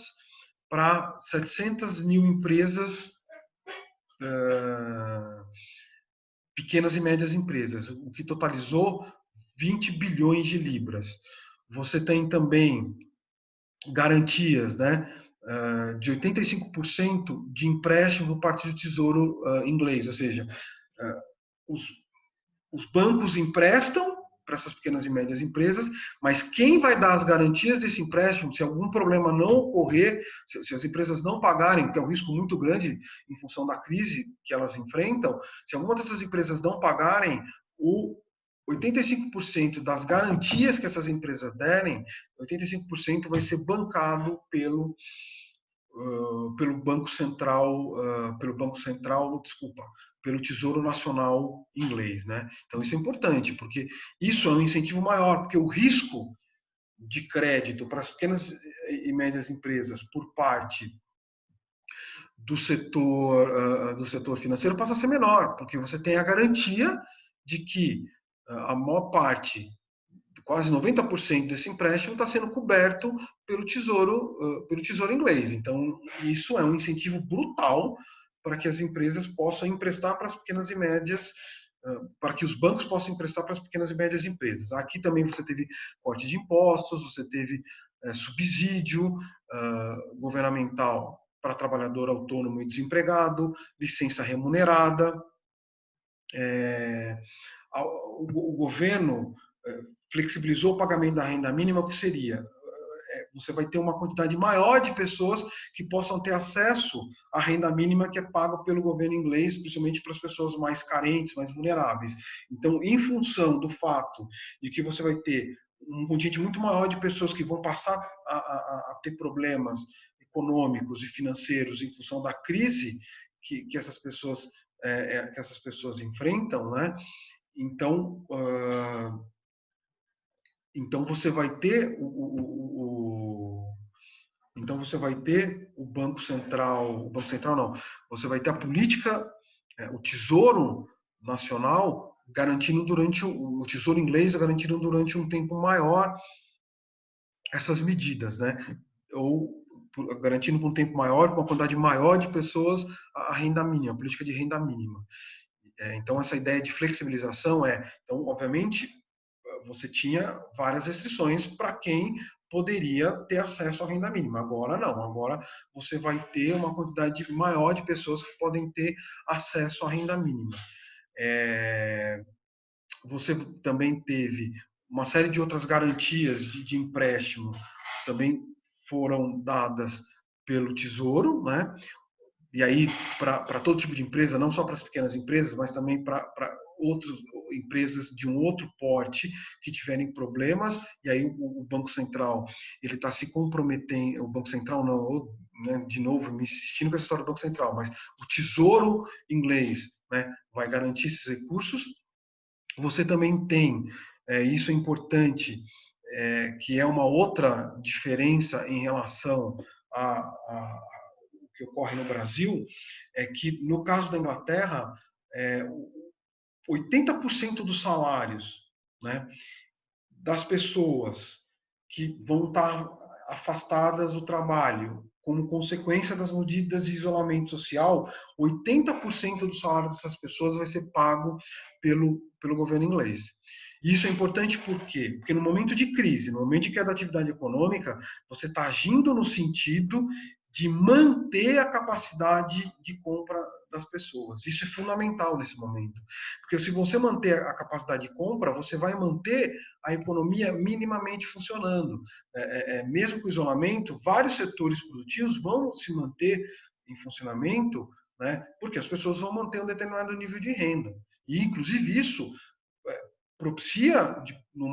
para 700 mil empresas, pequenas e médias empresas, o que totalizou 20 bilhões de libras. Você tem também garantias, né, de 85% de empréstimo por parte do Tesouro inglês, ou seja, os, os bancos emprestam para essas pequenas e médias empresas, mas quem vai dar as garantias desse empréstimo, se algum problema não ocorrer, se as empresas não pagarem, que é um risco muito grande em função da crise que elas enfrentam, se alguma dessas empresas não pagarem, o 85% das garantias que essas empresas derem, 85% vai ser bancado pelo Banco Central, desculpa, pelo Tesouro Nacional inglês, né? Então isso é importante, porque isso é um incentivo maior, porque o risco de crédito para as pequenas e médias empresas por parte do setor financeiro passa a ser menor, porque você tem a garantia de que a maior parte, quase 90% desse empréstimo está sendo coberto pelo tesouro inglês. Então, isso é um incentivo brutal para que as empresas possam emprestar para as pequenas e médias, para que os bancos possam emprestar para as pequenas e médias empresas. Aqui também você teve corte de impostos, você teve subsídio governamental para trabalhador autônomo e desempregado, licença remunerada. O governo flexibilizou o pagamento da renda mínima, o que seria? Você vai ter uma quantidade maior de pessoas que possam ter acesso à renda mínima que é paga pelo governo inglês, principalmente para as pessoas mais carentes, mais vulneráveis. Então, em função do fato de que você vai ter um contingente muito maior de pessoas que vão passar a ter problemas econômicos e financeiros em função da crise que essas pessoas enfrentam, né? Então, então você vai ter o Banco Central, não, você vai ter a política, o Tesouro Nacional garantindo o Tesouro Inglês garantindo durante um tempo maior essas medidas, né? Ou garantindo por um tempo maior, com uma quantidade maior de pessoas, a renda mínima, a política de renda mínima. Então, essa ideia de flexibilização então, obviamente, você tinha várias restrições para quem poderia ter acesso à renda mínima. Agora não, agora você vai ter uma quantidade maior de pessoas que podem ter acesso à renda mínima. Você também teve uma série de outras garantias de empréstimo também foram dadas pelo Tesouro, né? E aí para todo tipo de empresa, não só para as pequenas empresas, mas também para outras empresas de um outro porte que tiverem problemas, e aí o Banco Central ele está se comprometendo, o Banco Central não, né, de novo me insistindo com essa história do Banco Central, mas o Tesouro inglês, né, vai garantir esses recursos. Você também tem, isso é importante, que é uma outra diferença em relação a que ocorre no Brasil, é que no caso da Inglaterra, 80% dos salários, né, das pessoas que vão estar afastadas do trabalho como consequência das medidas de isolamento social, 80% do salário dessas pessoas vai ser pago pelo governo inglês. E isso é importante por quê? Porque no momento de crise, no momento de queda da atividade econômica, você está agindo no sentido de manter a capacidade de compra das pessoas. Isso é fundamental nesse momento. Porque se você manter a capacidade de compra, você vai manter a economia minimamente funcionando. Mesmo com o isolamento, vários setores produtivos vão se manter em funcionamento, né, porque as pessoas vão manter um determinado nível de renda. E, inclusive, isso propicia, no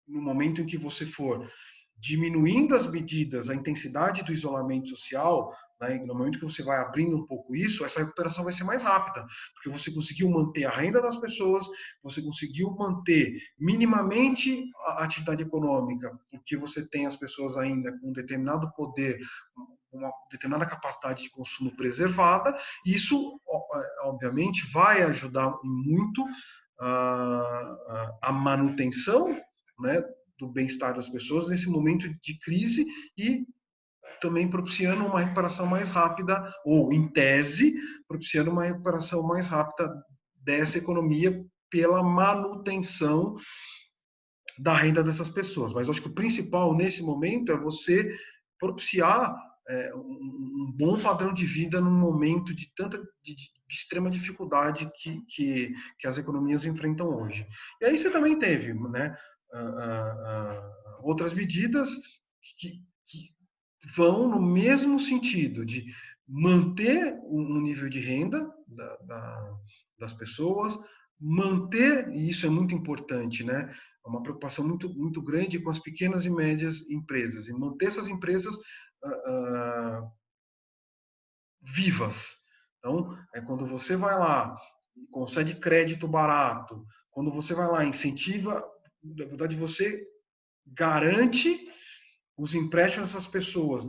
momento em que você for diminuindo as medidas, a intensidade do isolamento social, né, no momento que você vai abrindo um pouco isso, essa recuperação vai ser mais rápida, porque você conseguiu manter a renda das pessoas, você conseguiu manter minimamente a atividade econômica, porque você tem as pessoas ainda com um determinado poder, uma determinada capacidade de consumo preservada, e isso, obviamente, vai ajudar muito a manutenção, né, do bem-estar das pessoas nesse momento de crise e também propiciando uma recuperação mais rápida, ou em tese, propiciando uma recuperação mais rápida dessa economia pela manutenção da renda dessas pessoas. Mas acho que o principal nesse momento é você propiciar um bom padrão de vida num momento de tanta de extrema dificuldade que as economias enfrentam hoje. E aí você também teve, né, outras medidas que vão no mesmo sentido de manter um nível de renda das pessoas, manter, e isso é muito importante, né? É uma preocupação muito grande com as pequenas e médias empresas, e manter essas empresas vivas. Então, quando você vai lá e concede crédito barato, quando você vai lá e incentiva, na verdade, você garante os empréstimos dessas pessoas,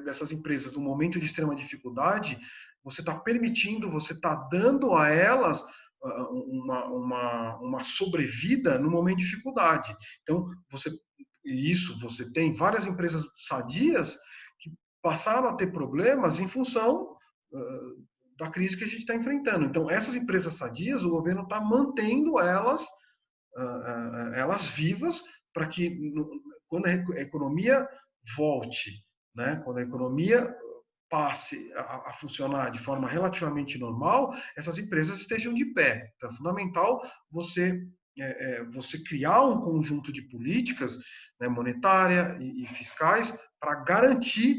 dessas empresas, no momento de extrema dificuldade, você está permitindo, você está dando a elas uma sobrevida no momento de dificuldade. Então, você tem várias empresas sadias que passaram a ter problemas em função da crise que a gente está enfrentando. Então, essas empresas sadias, o governo está mantendo elas vivas para que quando a economia volte, né, quando a economia passe a funcionar de forma relativamente normal, essas empresas estejam de pé. Então, é fundamental você criar um conjunto de políticas, né, monetária e fiscais para garantir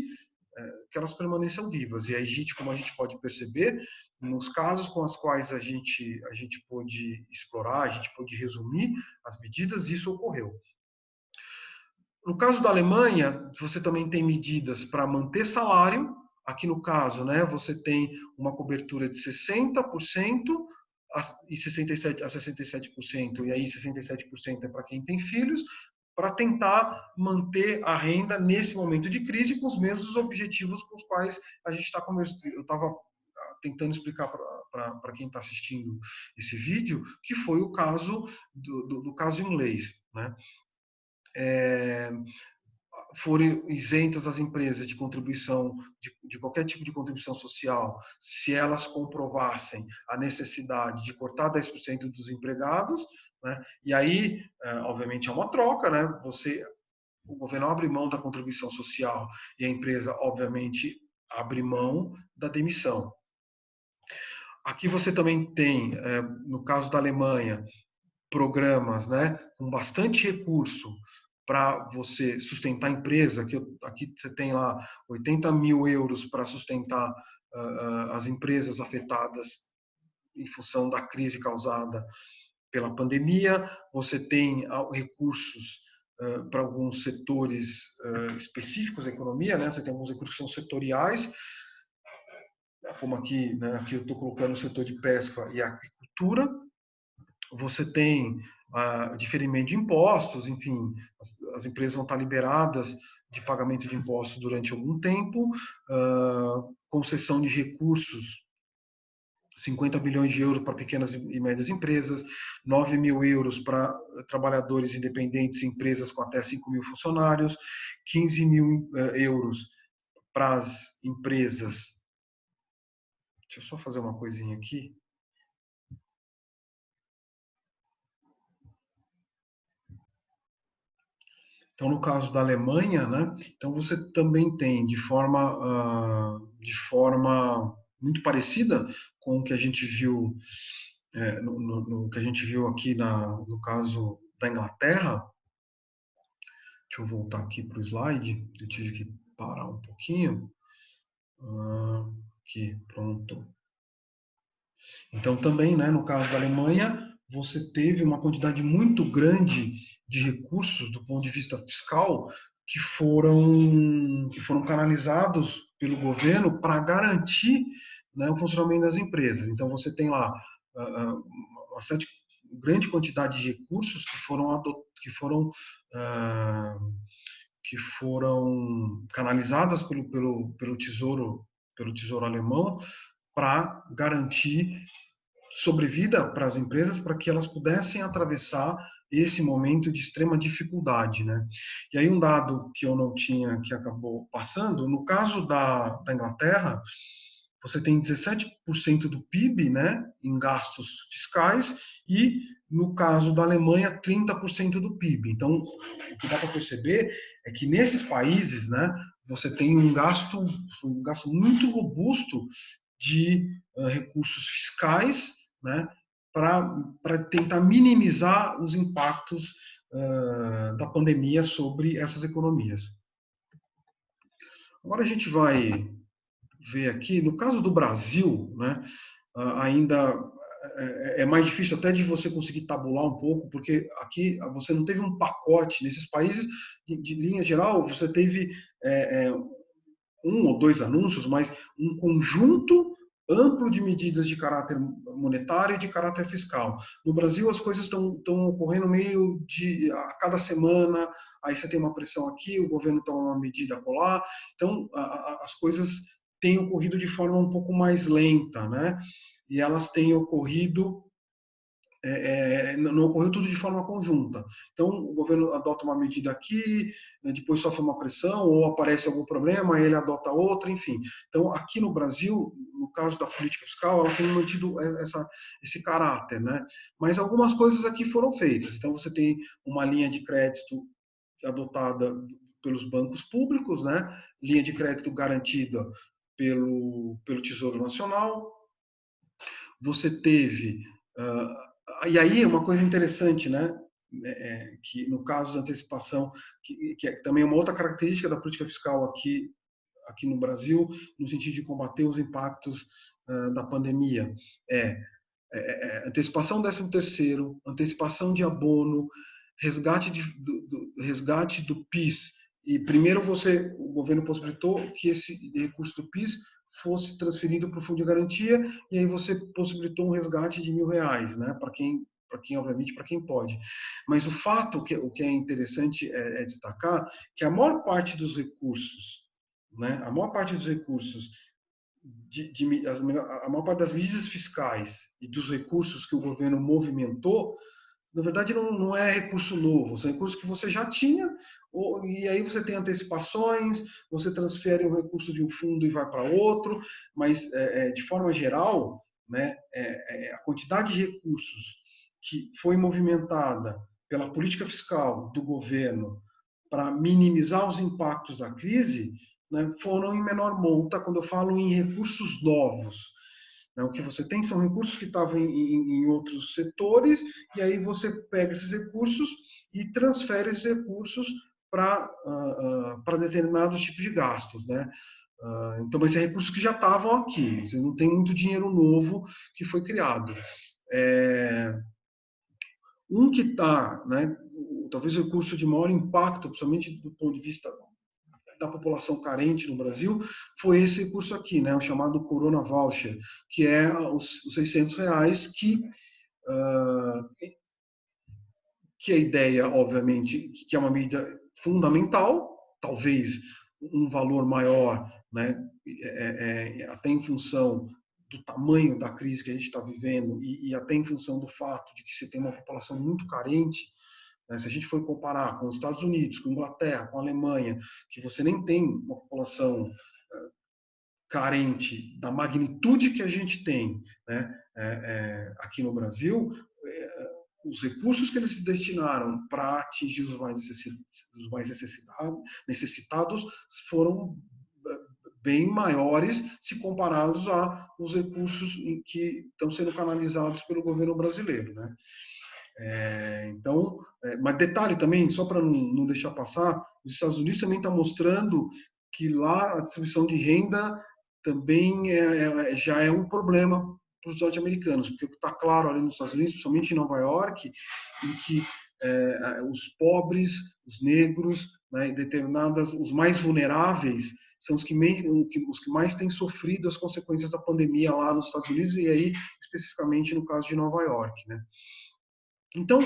que elas permaneçam vivas. E aí, como a gente pode perceber, nos casos com os quais a gente pôde explorar, a gente pôde resumir as medidas, isso ocorreu. No caso da Alemanha, você também tem medidas para manter salário. Aqui no caso, né, você tem uma cobertura de 60% e 67 a 67%, e aí 67% é para quem tem filhos, para tentar manter a renda nesse momento de crise com os mesmos objetivos com os quais a gente está conversando. Eu estava tentando explicar para quem está assistindo esse vídeo, que foi o caso do caso inglês, né? Foram isentas as empresas de contribuição, de qualquer tipo de contribuição social, se elas comprovassem a necessidade de cortar 10% dos empregados, né? E aí, obviamente, é uma troca, né? O governo abre mão da contribuição social e a empresa, obviamente, abre mão da demissão. Aqui você também tem, no caso da Alemanha, programas, né, com bastante recurso para você sustentar a empresa, aqui você tem lá 80 mil euros para sustentar as empresas afetadas em função da crise causada pela pandemia, você tem recursos para alguns setores específicos da economia, né? Você tem alguns recursos que são setoriais, como aqui, né, aqui eu estou colocando o setor de pesca e agricultura. Você tem diferimento de impostos, enfim, as empresas vão estar liberadas de pagamento de impostos durante algum tempo, concessão de recursos 50 bilhões de euros para pequenas e médias empresas, 9 mil euros para trabalhadores independentes e empresas com até 5 mil funcionários, 15 mil euros para as empresas. Deixa eu só fazer uma coisinha aqui. Então, no caso da Alemanha, né, então você também tem de forma muito parecida com o que a gente viu no que a gente viu aqui no caso da Inglaterra. Deixa eu voltar aqui para o slide. Eu tive que parar um pouquinho. Aqui, pronto. Então, também, né, no caso da Alemanha, você teve uma quantidade muito grande de recursos do ponto de vista fiscal que foram canalizados pelo governo para garantir, né, o funcionamento das empresas. Então, você tem lá uma grande quantidade de recursos que foram canalizadas pelo Tesouro Alemão para garantir sobrevida para as empresas, para que elas pudessem atravessar esse momento de extrema dificuldade, né? E aí um dado que eu não tinha, que acabou passando, no caso da Inglaterra, você tem 17% do PIB, né, em gastos fiscais, e no caso da Alemanha, 30% do PIB. Então, o que dá para perceber é que nesses países, né, você tem um gasto muito robusto de recursos fiscais, né, para tentar minimizar os impactos da pandemia sobre essas economias. Agora a gente vai ver aqui, no caso do Brasil, né, ainda é mais difícil até de você conseguir tabular um pouco, porque aqui você não teve um pacote. Nesses países, de linha geral, você teve um ou dois anúncios, mas um conjunto amplo de medidas de caráter monetário e de caráter fiscal. No Brasil, as coisas estão ocorrendo meio de a cada semana, aí você tem uma pressão aqui, o governo toma uma medida acolá, então as coisas têm ocorrido de forma um pouco mais lenta, né? E elas têm ocorrido não ocorreu tudo de forma conjunta. Então, o governo adota uma medida aqui, depois sofre uma pressão, ou aparece algum problema, ele adota outra, enfim. Então, aqui no Brasil, no caso da política fiscal, ela tem mantido esse caráter, né? Mas algumas coisas aqui foram feitas. Então, você tem uma linha de crédito adotada pelos bancos públicos, né? Linha de crédito garantida pelo Tesouro Nacional. Você teve e aí uma coisa interessante, né? Que no caso da antecipação, que é também uma outra característica da política fiscal aqui no Brasil, no sentido de combater os impactos da pandemia, antecipação 13º, antecipação de abono, resgate do PIS. E primeiro o governo possibilitou que esse recurso do PIS fosse transferido para o fundo de garantia, e aí você possibilitou um resgate de R$ 1.000, né, obviamente, para quem pode. Mas o que é interessante é destacar que a maior parte dos recursos, né, a maior parte dos recursos, a maior parte das medidas fiscais e dos recursos que o governo movimentou, na verdade não é recurso novo, são recursos que você já tinha, e aí você tem antecipações, você transfere o recurso de um fundo e vai para outro, mas de forma geral, né, a quantidade de recursos que foi movimentada pela política fiscal do governo para minimizar os impactos da crise, né, foram em menor monta, quando eu falo em recursos novos. O que você tem são recursos que estavam em outros setores, e aí você pega esses recursos e transfere esses recursos para determinados tipos de gastos, né? Então, vai ser recursos que já estavam aqui, você não tem muito dinheiro novo que foi criado. Que está, né, talvez o recurso de maior impacto, principalmente do ponto de vista da população carente no Brasil, foi esse recurso aqui, né, o chamado Corona Voucher, que é os R$ 600 que a ideia, obviamente, que é uma medida fundamental, talvez um valor maior, né, até em função do tamanho da crise que a gente está vivendo e até em função do fato de que você tem uma população muito carente, né? Se a gente for comparar com os Estados Unidos, com a Inglaterra, com a Alemanha, que você nem tem uma população carente da magnitude que a gente tem, né, aqui no Brasil, os recursos que eles se destinaram para atingir os mais necessitados foram bem maiores se comparados aos recursos que estão sendo canalizados pelo governo brasileiro, né? Então, mas detalhe também, só para não deixar passar, os Estados Unidos também está mostrando que lá a distribuição de renda também já é um problema para os norte-americanos, porque o que está claro ali nos Estados Unidos, principalmente em Nova York, em que os pobres, os negros, né, os mais vulneráveis, são os que mais têm sofrido as consequências da pandemia lá nos Estados Unidos e aí especificamente no caso de Nova York, né? Então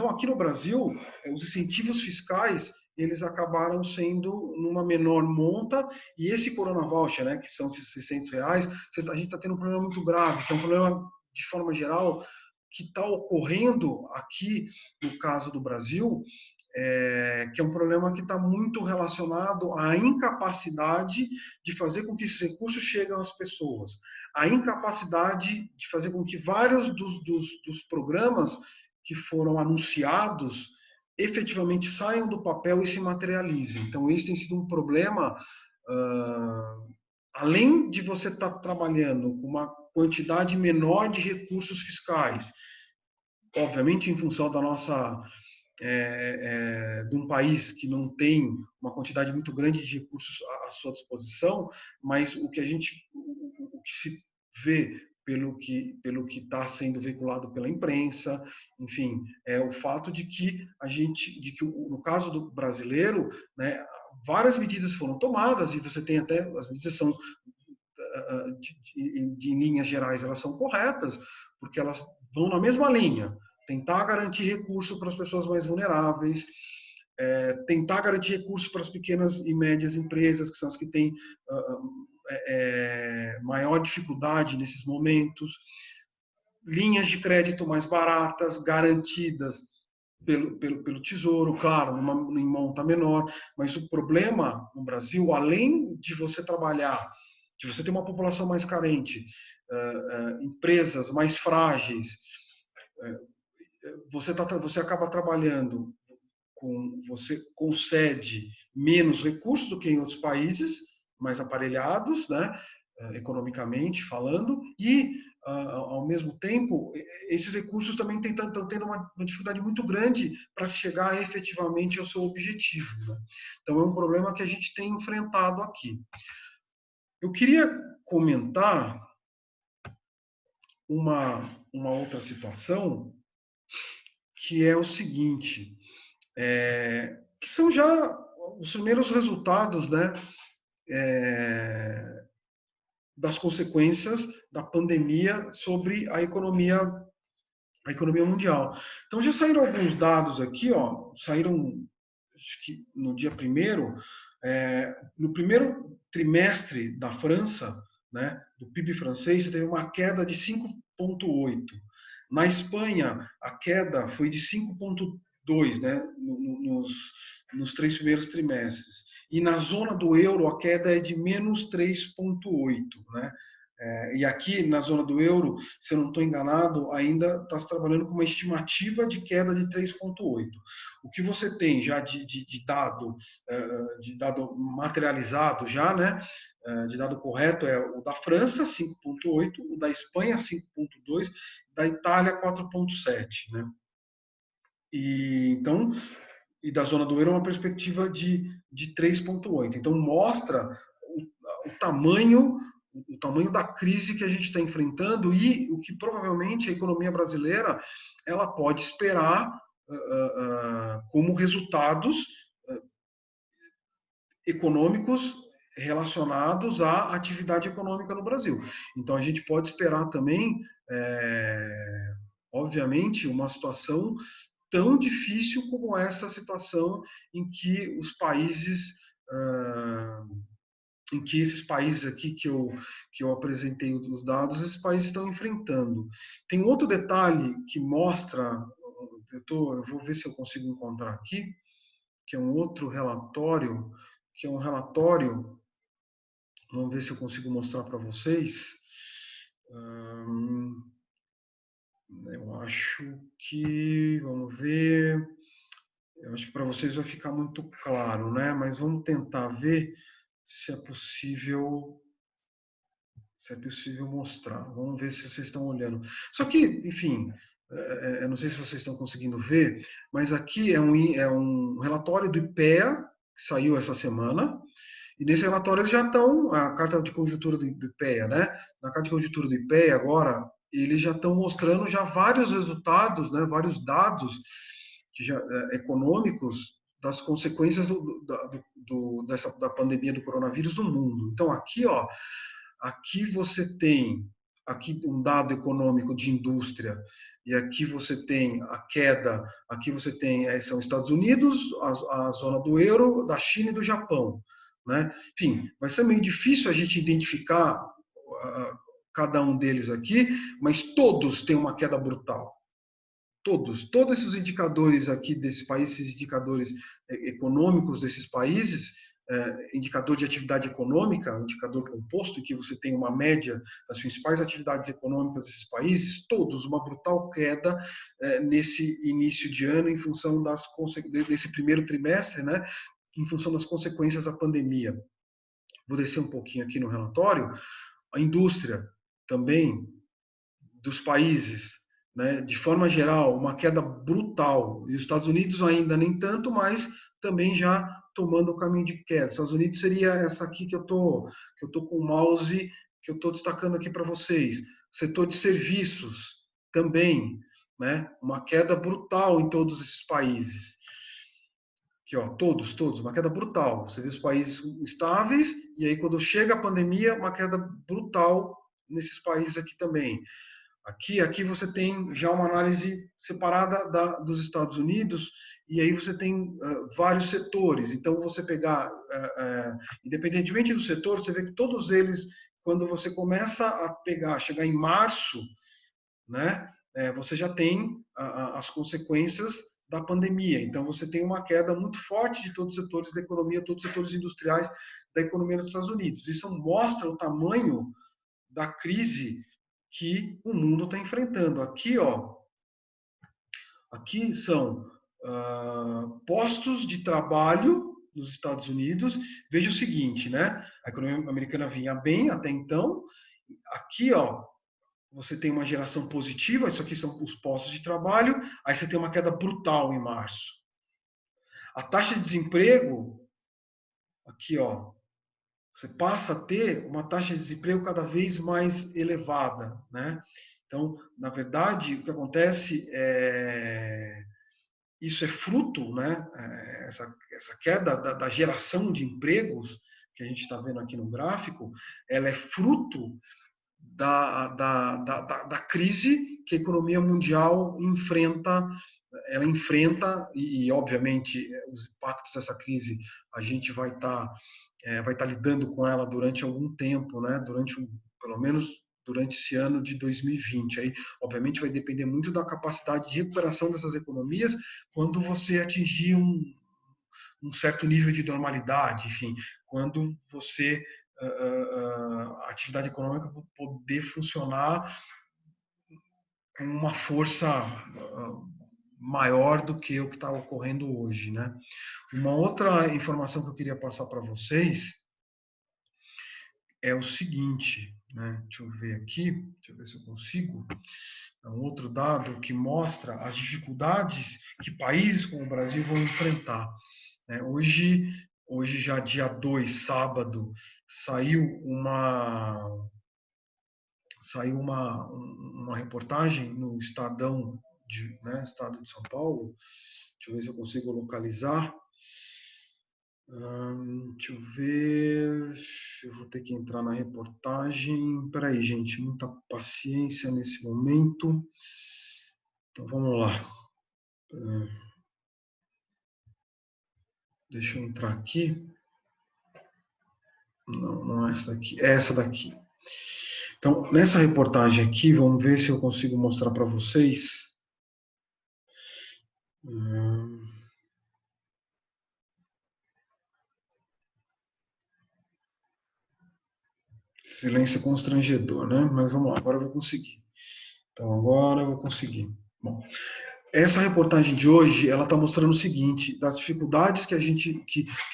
aqui no Brasil, os incentivos fiscais eles acabaram sendo numa menor monta, e esse Corona Voucher, né, que são esses R$ 600, a gente está tendo um problema muito grave, que é um problema, de forma geral, que está ocorrendo aqui no caso do Brasil, que é um problema que está muito relacionado à incapacidade de fazer com que esses recursos cheguem às pessoas, a incapacidade de fazer com que vários dos programas que foram anunciados efetivamente saiam do papel e se materializem. Então, isso tem sido um problema, além de você estar trabalhando com uma quantidade menor de recursos fiscais, obviamente em função da nossa de um país que não tem uma quantidade muito grande de recursos à sua disposição, mas o que se vê pelo que está sendo veiculado pela imprensa, enfim, é o fato de que no caso do brasileiro, né, várias medidas foram tomadas e você tem até as medidas são em linhas gerais elas são corretas porque elas vão na mesma linha, tentar garantir recursos para as pessoas mais vulneráveis, tentar garantir recursos para as pequenas e médias empresas, que são as que têm maior dificuldade nesses momentos, linhas de crédito mais baratas, garantidas pelo Tesouro, claro, em monta menor, mas o problema no Brasil, além de você trabalhar, de você ter uma população mais carente, empresas mais frágeis, você acaba trabalhando você concede menos recursos do que em outros países mais aparelhados, né, economicamente falando, e ao mesmo tempo esses recursos também estão tendo uma dificuldade muito grande para chegar efetivamente ao seu objetivo, né? Então é um problema que a gente tem enfrentado aqui. Eu queria comentar uma outra situação, que é o seguinte, que são já os primeiros resultados, né, das consequências da pandemia sobre a economia mundial. Então já saíram alguns dados aqui, saíram acho que no dia 1º, no primeiro trimestre da França, né, do PIB francês, teve uma queda de 5,8%. Na Espanha, a queda foi de 5,2%, né, nos 3 primeiros trimestres. E na zona do euro, a queda é de menos 3,8%. Né? E aqui, na zona do euro, se eu não estou enganado, ainda está se trabalhando com uma estimativa de queda de 3,8%. O que você tem já de dado materializado já, né, de dado correto, é o da França, 5,8%, o da Espanha, 5,2%, da Itália, 4,7%. Né? Então, e da zona do euro uma perspectiva de 3,8%. Então, mostra o tamanho da crise que a gente está enfrentando e o que provavelmente a economia brasileira ela pode esperar como resultados econômicos relacionados à atividade econômica no Brasil. Então, a gente pode esperar também, obviamente, uma situação tão difícil como essa situação em que os países em que esses países aqui que eu apresentei os dados, esses países estão enfrentando. Tem outro detalhe que mostra, eu vou ver se eu consigo encontrar aqui, que é um outro relatório, que é um relatório, vamos ver se eu consigo mostrar para vocês. Eu acho que, vamos ver, eu acho que para vocês vai ficar muito claro, né? Mas vamos tentar ver se é possível mostrar. Vamos ver se vocês estão olhando. Só que, enfim, eu não sei se vocês estão conseguindo ver, mas aqui é um relatório do IPEA, que saiu essa semana, e nesse relatório eles já estão, a carta de conjuntura do IPEA, né? Na carta de conjuntura do IPEA agora, eles já estão mostrando já vários resultados, né? Vários dados que já, econômicos das consequências da pandemia do coronavírus no mundo. Então aqui, ó, aqui você tem aqui um dado econômico de indústria e aqui você tem a queda, aqui você tem são Estados Unidos, a zona do euro, da China e do Japão, né? Enfim, vai ser meio difícil a gente identificar cada um deles aqui, mas todos têm uma queda brutal. Todos esses indicadores aqui desses países, esses indicadores econômicos desses países, indicador de atividade econômica, indicador composto, em que você tem uma média das principais atividades econômicas desses países, todos uma brutal queda nesse início de ano em função desse primeiro trimestre, né, em função das consequências da pandemia. Vou descer um pouquinho aqui no relatório. A indústria também dos países, né, de forma geral, uma queda brutal. E os Estados Unidos ainda nem tanto, mas também já tomando o caminho de queda. Estados Unidos seria essa aqui que eu tô com o mouse, que eu estou destacando aqui para vocês. Setor de serviços também, né, uma queda brutal em todos esses países. Aqui, ó, todos, uma queda brutal. Você vê os países estáveis, e aí quando chega a pandemia, uma queda brutal nesses países aqui também. Aqui você tem já uma análise separada dos Estados Unidos, e aí você tem vários setores. Então, você pegar, independentemente do setor, você vê que todos eles, quando você começa a pegar, chegar em março, né, você já tem as consequências da pandemia. Então, você tem uma queda muito forte de todos os setores da economia, todos os setores industriais da economia dos Estados Unidos. Isso mostra o tamanho da crise que o mundo está enfrentando. Aqui, ó, aqui são postos de trabalho nos Estados Unidos. Veja o seguinte, né? A economia americana vinha bem até então. Aqui, ó, você tem uma geração positiva. Isso aqui são os postos de trabalho. Aí você tem uma queda brutal em março. A taxa de desemprego, aqui, ó, você passa a ter uma taxa de desemprego cada vez mais elevada, né? Então, na verdade, o que acontece isso é fruto, né? Essa queda da geração de empregos que a gente está vendo aqui no gráfico, ela é fruto da crise que a economia mundial enfrenta. Ela enfrenta e obviamente, os impactos dessa crise a gente vai estar lidando com ela durante algum tempo, né? Pelo menos durante esse ano de 2020. Aí, obviamente, vai depender muito da capacidade de recuperação dessas economias quando você atingir um certo nível de normalidade, enfim, quando você a atividade econômica poder funcionar com uma força maior do que o que está ocorrendo hoje, né? Uma outra informação que eu queria passar para vocês é o seguinte, né? Deixa eu ver aqui, deixa eu ver se eu consigo. É um outro dado que mostra as dificuldades que países como o Brasil vão enfrentar. Né? Hoje, já dia 2, sábado, saiu uma reportagem no Estadão, né, Estado de São Paulo. Deixa eu ver se eu consigo localizar. Deixa eu ver. Eu vou ter que entrar na reportagem. Peraí, gente, muita paciência nesse momento. Então vamos lá. Deixa eu entrar aqui. Não, não é essa daqui, é essa daqui. Então, nessa reportagem aqui, vamos ver se eu consigo mostrar para vocês. Hum, Silêncio constrangedor, né? Mas vamos lá, agora eu vou conseguir. Então, agora eu vou conseguir. Bom, essa reportagem de hoje, ela está mostrando o seguinte, das dificuldades que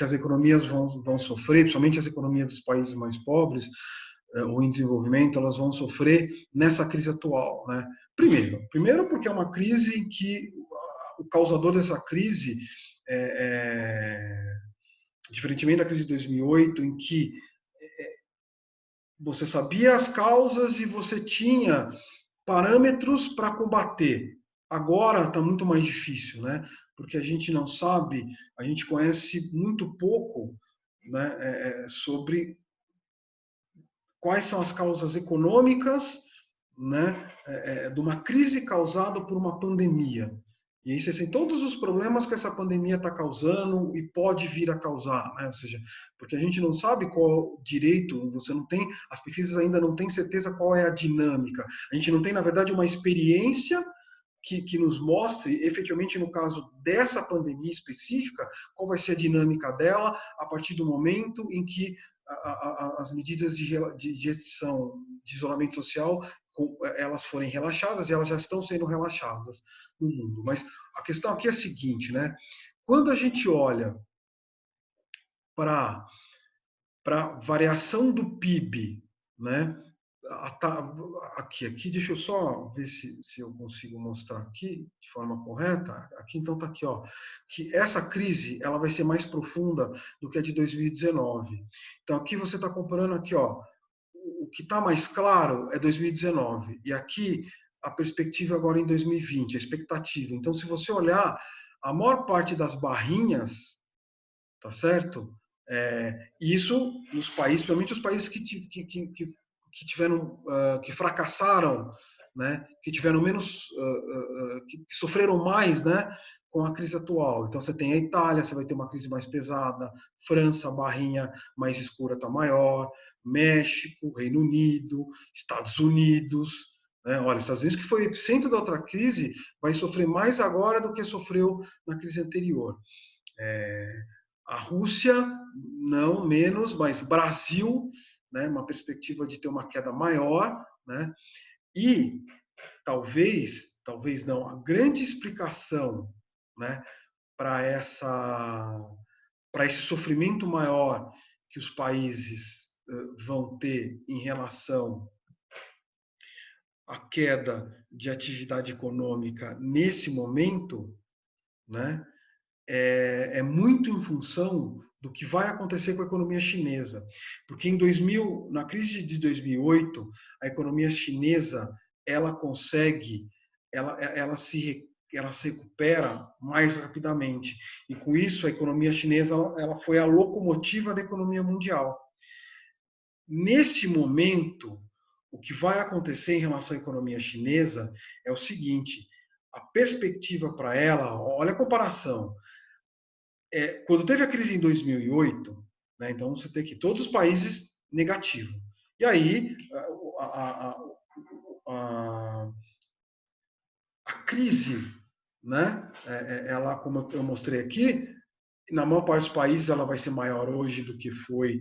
as economias vão sofrer, principalmente as economias dos países mais pobres, ou em desenvolvimento, elas vão sofrer nessa crise atual, né? Primeiro porque é uma crise em que o causador dessa crise, diferentemente da crise de 2008, em que você sabia as causas e você tinha parâmetros para combater. Agora está muito mais difícil, né? Porque a gente não sabe, a gente conhece muito pouco, né, sobre quais são as causas econômicas, né, de uma crise causada por uma pandemia. E aí você tem todos os problemas que essa pandemia está causando e pode vir a causar, né? Ou seja, porque a gente não sabe qual direito, você não tem, as pesquisas ainda não têm certeza qual é a dinâmica. A gente não tem, na verdade, uma experiência que nos mostre, efetivamente, no caso dessa pandemia específica, qual vai ser a dinâmica dela a partir do momento em que as medidas de gestão de isolamento social elas forem relaxadas, e elas já estão sendo relaxadas no mundo. Mas a questão aqui é a seguinte, né? Quando a gente olha para a variação do PIB, né? Aqui, deixa eu só ver se eu consigo mostrar aqui de forma correta. Aqui então está aqui, ó, que essa crise ela vai ser mais profunda do que a de 2019. Então aqui você está comparando aqui, ó, o que está mais claro é 2019 e aqui a perspectiva agora em 2020, a expectativa. Então se você olhar a maior parte das barrinhas, tá certo? Isso nos países, principalmente os países que tiveram, que fracassaram, né? Que tiveram menos, que sofreram mais, né? Com a crise atual. Então você tem a Itália, você vai ter uma crise mais pesada, França, a barrinha mais escura está maior, México, Reino Unido, Estados Unidos. Né? Olha, os Estados Unidos, que foi o epicentro da outra crise, vai sofrer mais agora do que sofreu na crise anterior. A Rússia, não menos, mas Brasil, né, uma perspectiva de ter uma queda maior, né, e talvez não, a grande explicação, né, para esse sofrimento maior que os países vão ter em relação à queda de atividade econômica nesse momento, né, muito em função do que vai acontecer com a economia chinesa. Porque na crise de 2008, a economia chinesa ela consegue, ela se recupera mais rapidamente. E com isso, a economia chinesa ela foi a locomotiva da economia mundial. Nesse momento, o que vai acontecer em relação à economia chinesa é o seguinte: a perspectiva para ela, olha a comparação, quando teve a crise em 2008, né, então você tem que todos os países negativo. E aí a, a, a, a crise, né, ela, como eu mostrei aqui, na maior parte dos países ela vai ser maior hoje do que foi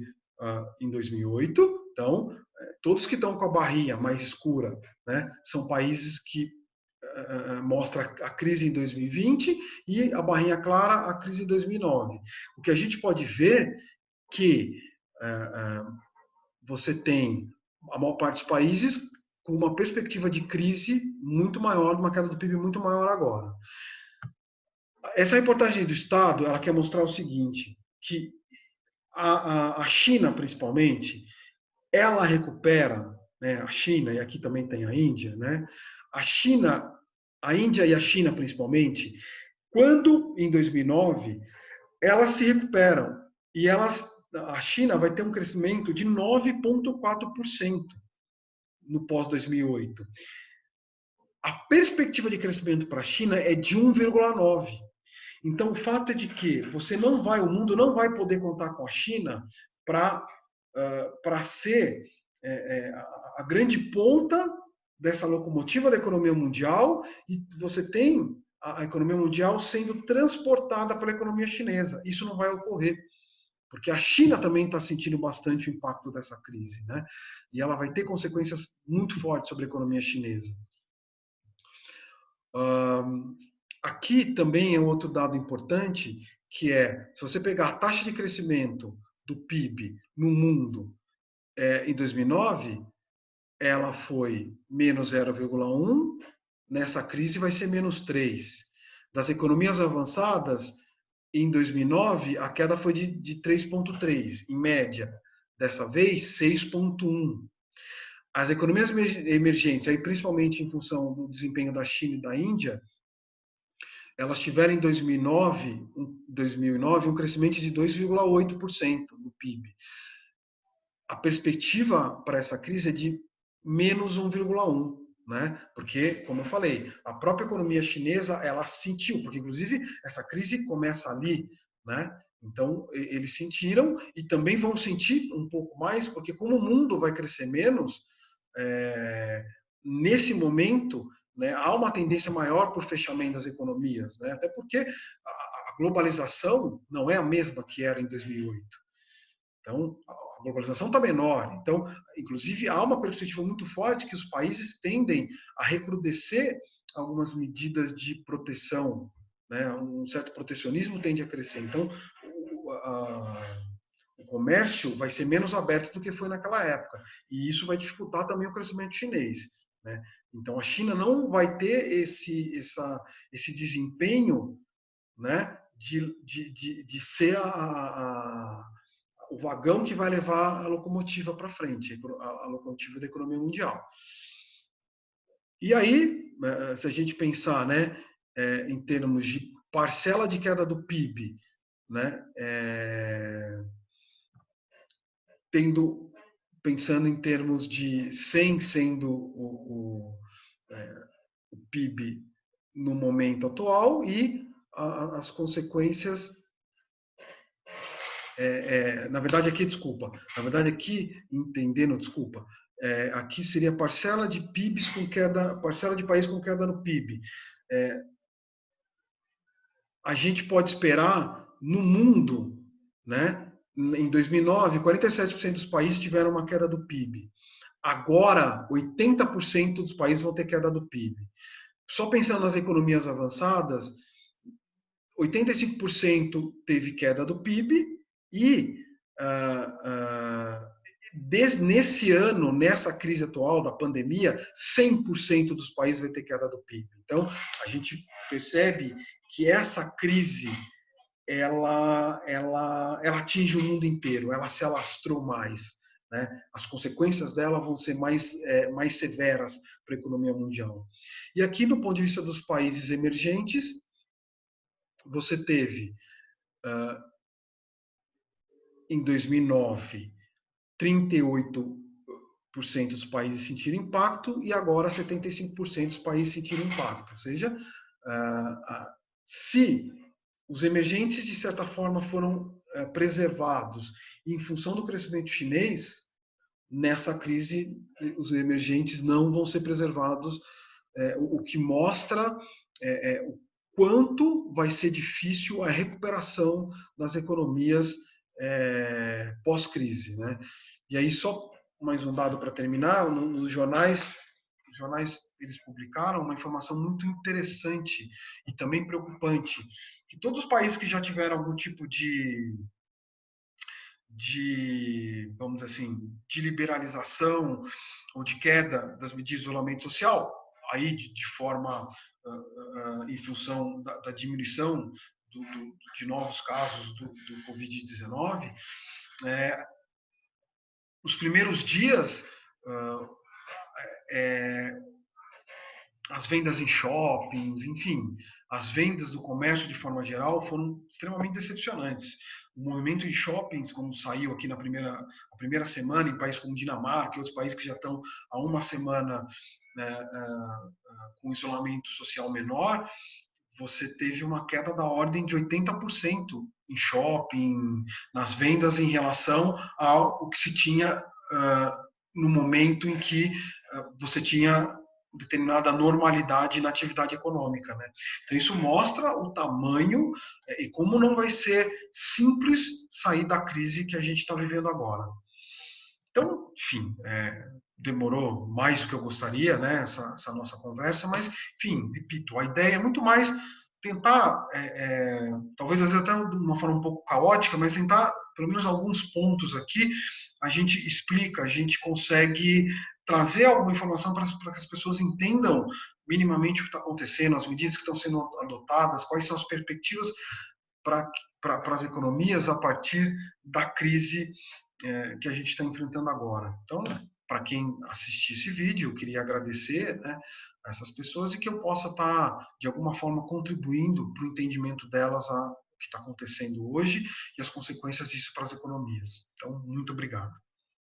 em 2008. Então, todos que estão com a barrinha mais escura, né, são países que mostra a crise em 2020 e a barrinha clara a crise em 2009. O que a gente pode ver que você tem a maior parte dos países com uma perspectiva de crise muito maior, uma queda do PIB muito maior agora. Essa reportagem do Estado, ela quer mostrar o seguinte, que a China, principalmente, ela recupera, né, a China, e aqui também tem a Índia, né, a China, a Índia e a China, principalmente, quando, em 2009, elas se recuperam e a China vai ter um crescimento de 9,4% no pós-2008. A perspectiva de crescimento para a China é de 1,9%. Então, o fato é de que o mundo não vai poder contar com a China para para ser a grande ponta dessa locomotiva da economia mundial, e você tem a economia mundial sendo transportada pela economia chinesa. Isso não vai ocorrer, porque a China também está sentindo bastante o impacto dessa crise, né? E ela vai ter consequências muito fortes sobre a economia chinesa. Aqui também é outro dado importante, que é, se você pegar a taxa de crescimento do PIB no mundo em 2009, ela foi menos 0,1, nessa crise vai ser menos 3. Das economias avançadas, em 2009, a queda foi de 3,3, em média. Dessa vez, 6,1. As economias emergentes, aí principalmente em função do desempenho da China e da Índia, elas tiveram em 2009 um crescimento de 2,8% do PIB. A perspectiva para essa crise é de menos 1,1%. Né? Porque, como eu falei, a própria economia chinesa ela sentiu, porque inclusive essa crise começa ali, né? Então eles sentiram e também vão sentir um pouco mais, porque como o mundo vai crescer menos, nesse momento, né, há uma tendência maior por fechamento das economias, né? Até porque a globalização não é a mesma que era em 2008. Então, a globalização está menor. Então, inclusive, há uma perspectiva muito forte que os países tendem a recrudescer algumas medidas de proteção, né? Um certo protecionismo tende a crescer. Então, o comércio vai ser menos aberto do que foi naquela época. E isso vai dificultar também o crescimento chinês, né? Então, a China não vai ter esse desempenho, né, de ser o vagão que vai levar a locomotiva para frente, a locomotiva da economia mundial. E aí, se a gente pensar, né, em termos de parcela de queda do PIB, né, pensando em termos de 100 sendo o PIB no momento atual e as consequências na verdade aqui entendendo, aqui seria parcela de PIBs com queda, parcela de país com queda no PIB. A gente pode esperar no mundo, né? Em 2009, 47% dos países tiveram uma queda do PIB. Agora, 80% dos países vão ter queda do PIB. Só pensando nas economias avançadas, 85% teve queda do PIB e nesse ano, nessa crise atual da pandemia, 100% dos países vai ter queda do PIB. Então, a gente percebe que essa crise ela atinge o mundo inteiro, ela se alastrou mais. Né? As consequências dela vão ser mais severas para a economia mundial. E aqui, do ponto de vista dos países emergentes, você teve, em 2009, 38% dos países sentiram impacto e agora 75% dos países sentiram impacto. Ou seja, se os emergentes, de certa forma, foram preservados em função do crescimento chinês, nessa crise os emergentes não vão ser preservados, o que mostra o quanto vai ser difícil a recuperação das economias pós-crise. Né? E aí, só mais um dado para terminar, nos jornais eles publicaram uma informação muito interessante e também preocupante, que todos os países que já tiveram algum tipo vamos dizer assim, de liberalização ou de queda das medidas de isolamento social, aí de forma em função da diminuição de novos casos do Covid-19, os primeiros dias as vendas em shoppings, enfim, as vendas do comércio de forma geral foram extremamente decepcionantes. O movimento em shoppings, como saiu aqui na primeira semana, em países como Dinamarca e outros países que já estão há uma semana com isolamento social menor, você teve uma queda da ordem de 80% em shopping, nas vendas em relação ao que se tinha no momento em que você tinha determinada normalidade na atividade econômica, né? Então isso mostra o tamanho e como não vai ser simples sair da crise que a gente está vivendo agora. Então, enfim, demorou mais do que eu gostaria, né, essa nossa conversa, mas, enfim, repito, a ideia é muito mais tentar, talvez às vezes até de uma forma um pouco caótica, mas tentar, pelo menos alguns pontos aqui, a gente explica, a gente consegue trazer alguma informação para que as pessoas entendam minimamente o que está acontecendo, as medidas que estão sendo adotadas, quais são as perspectivas para as economias a partir da crise que a gente está enfrentando agora. Então, para quem assistir esse vídeo, eu queria agradecer, né, a essas pessoas e que eu possa estar, de alguma forma, contribuindo para o entendimento delas o que está acontecendo hoje e as consequências disso para as economias. Então, muito obrigado.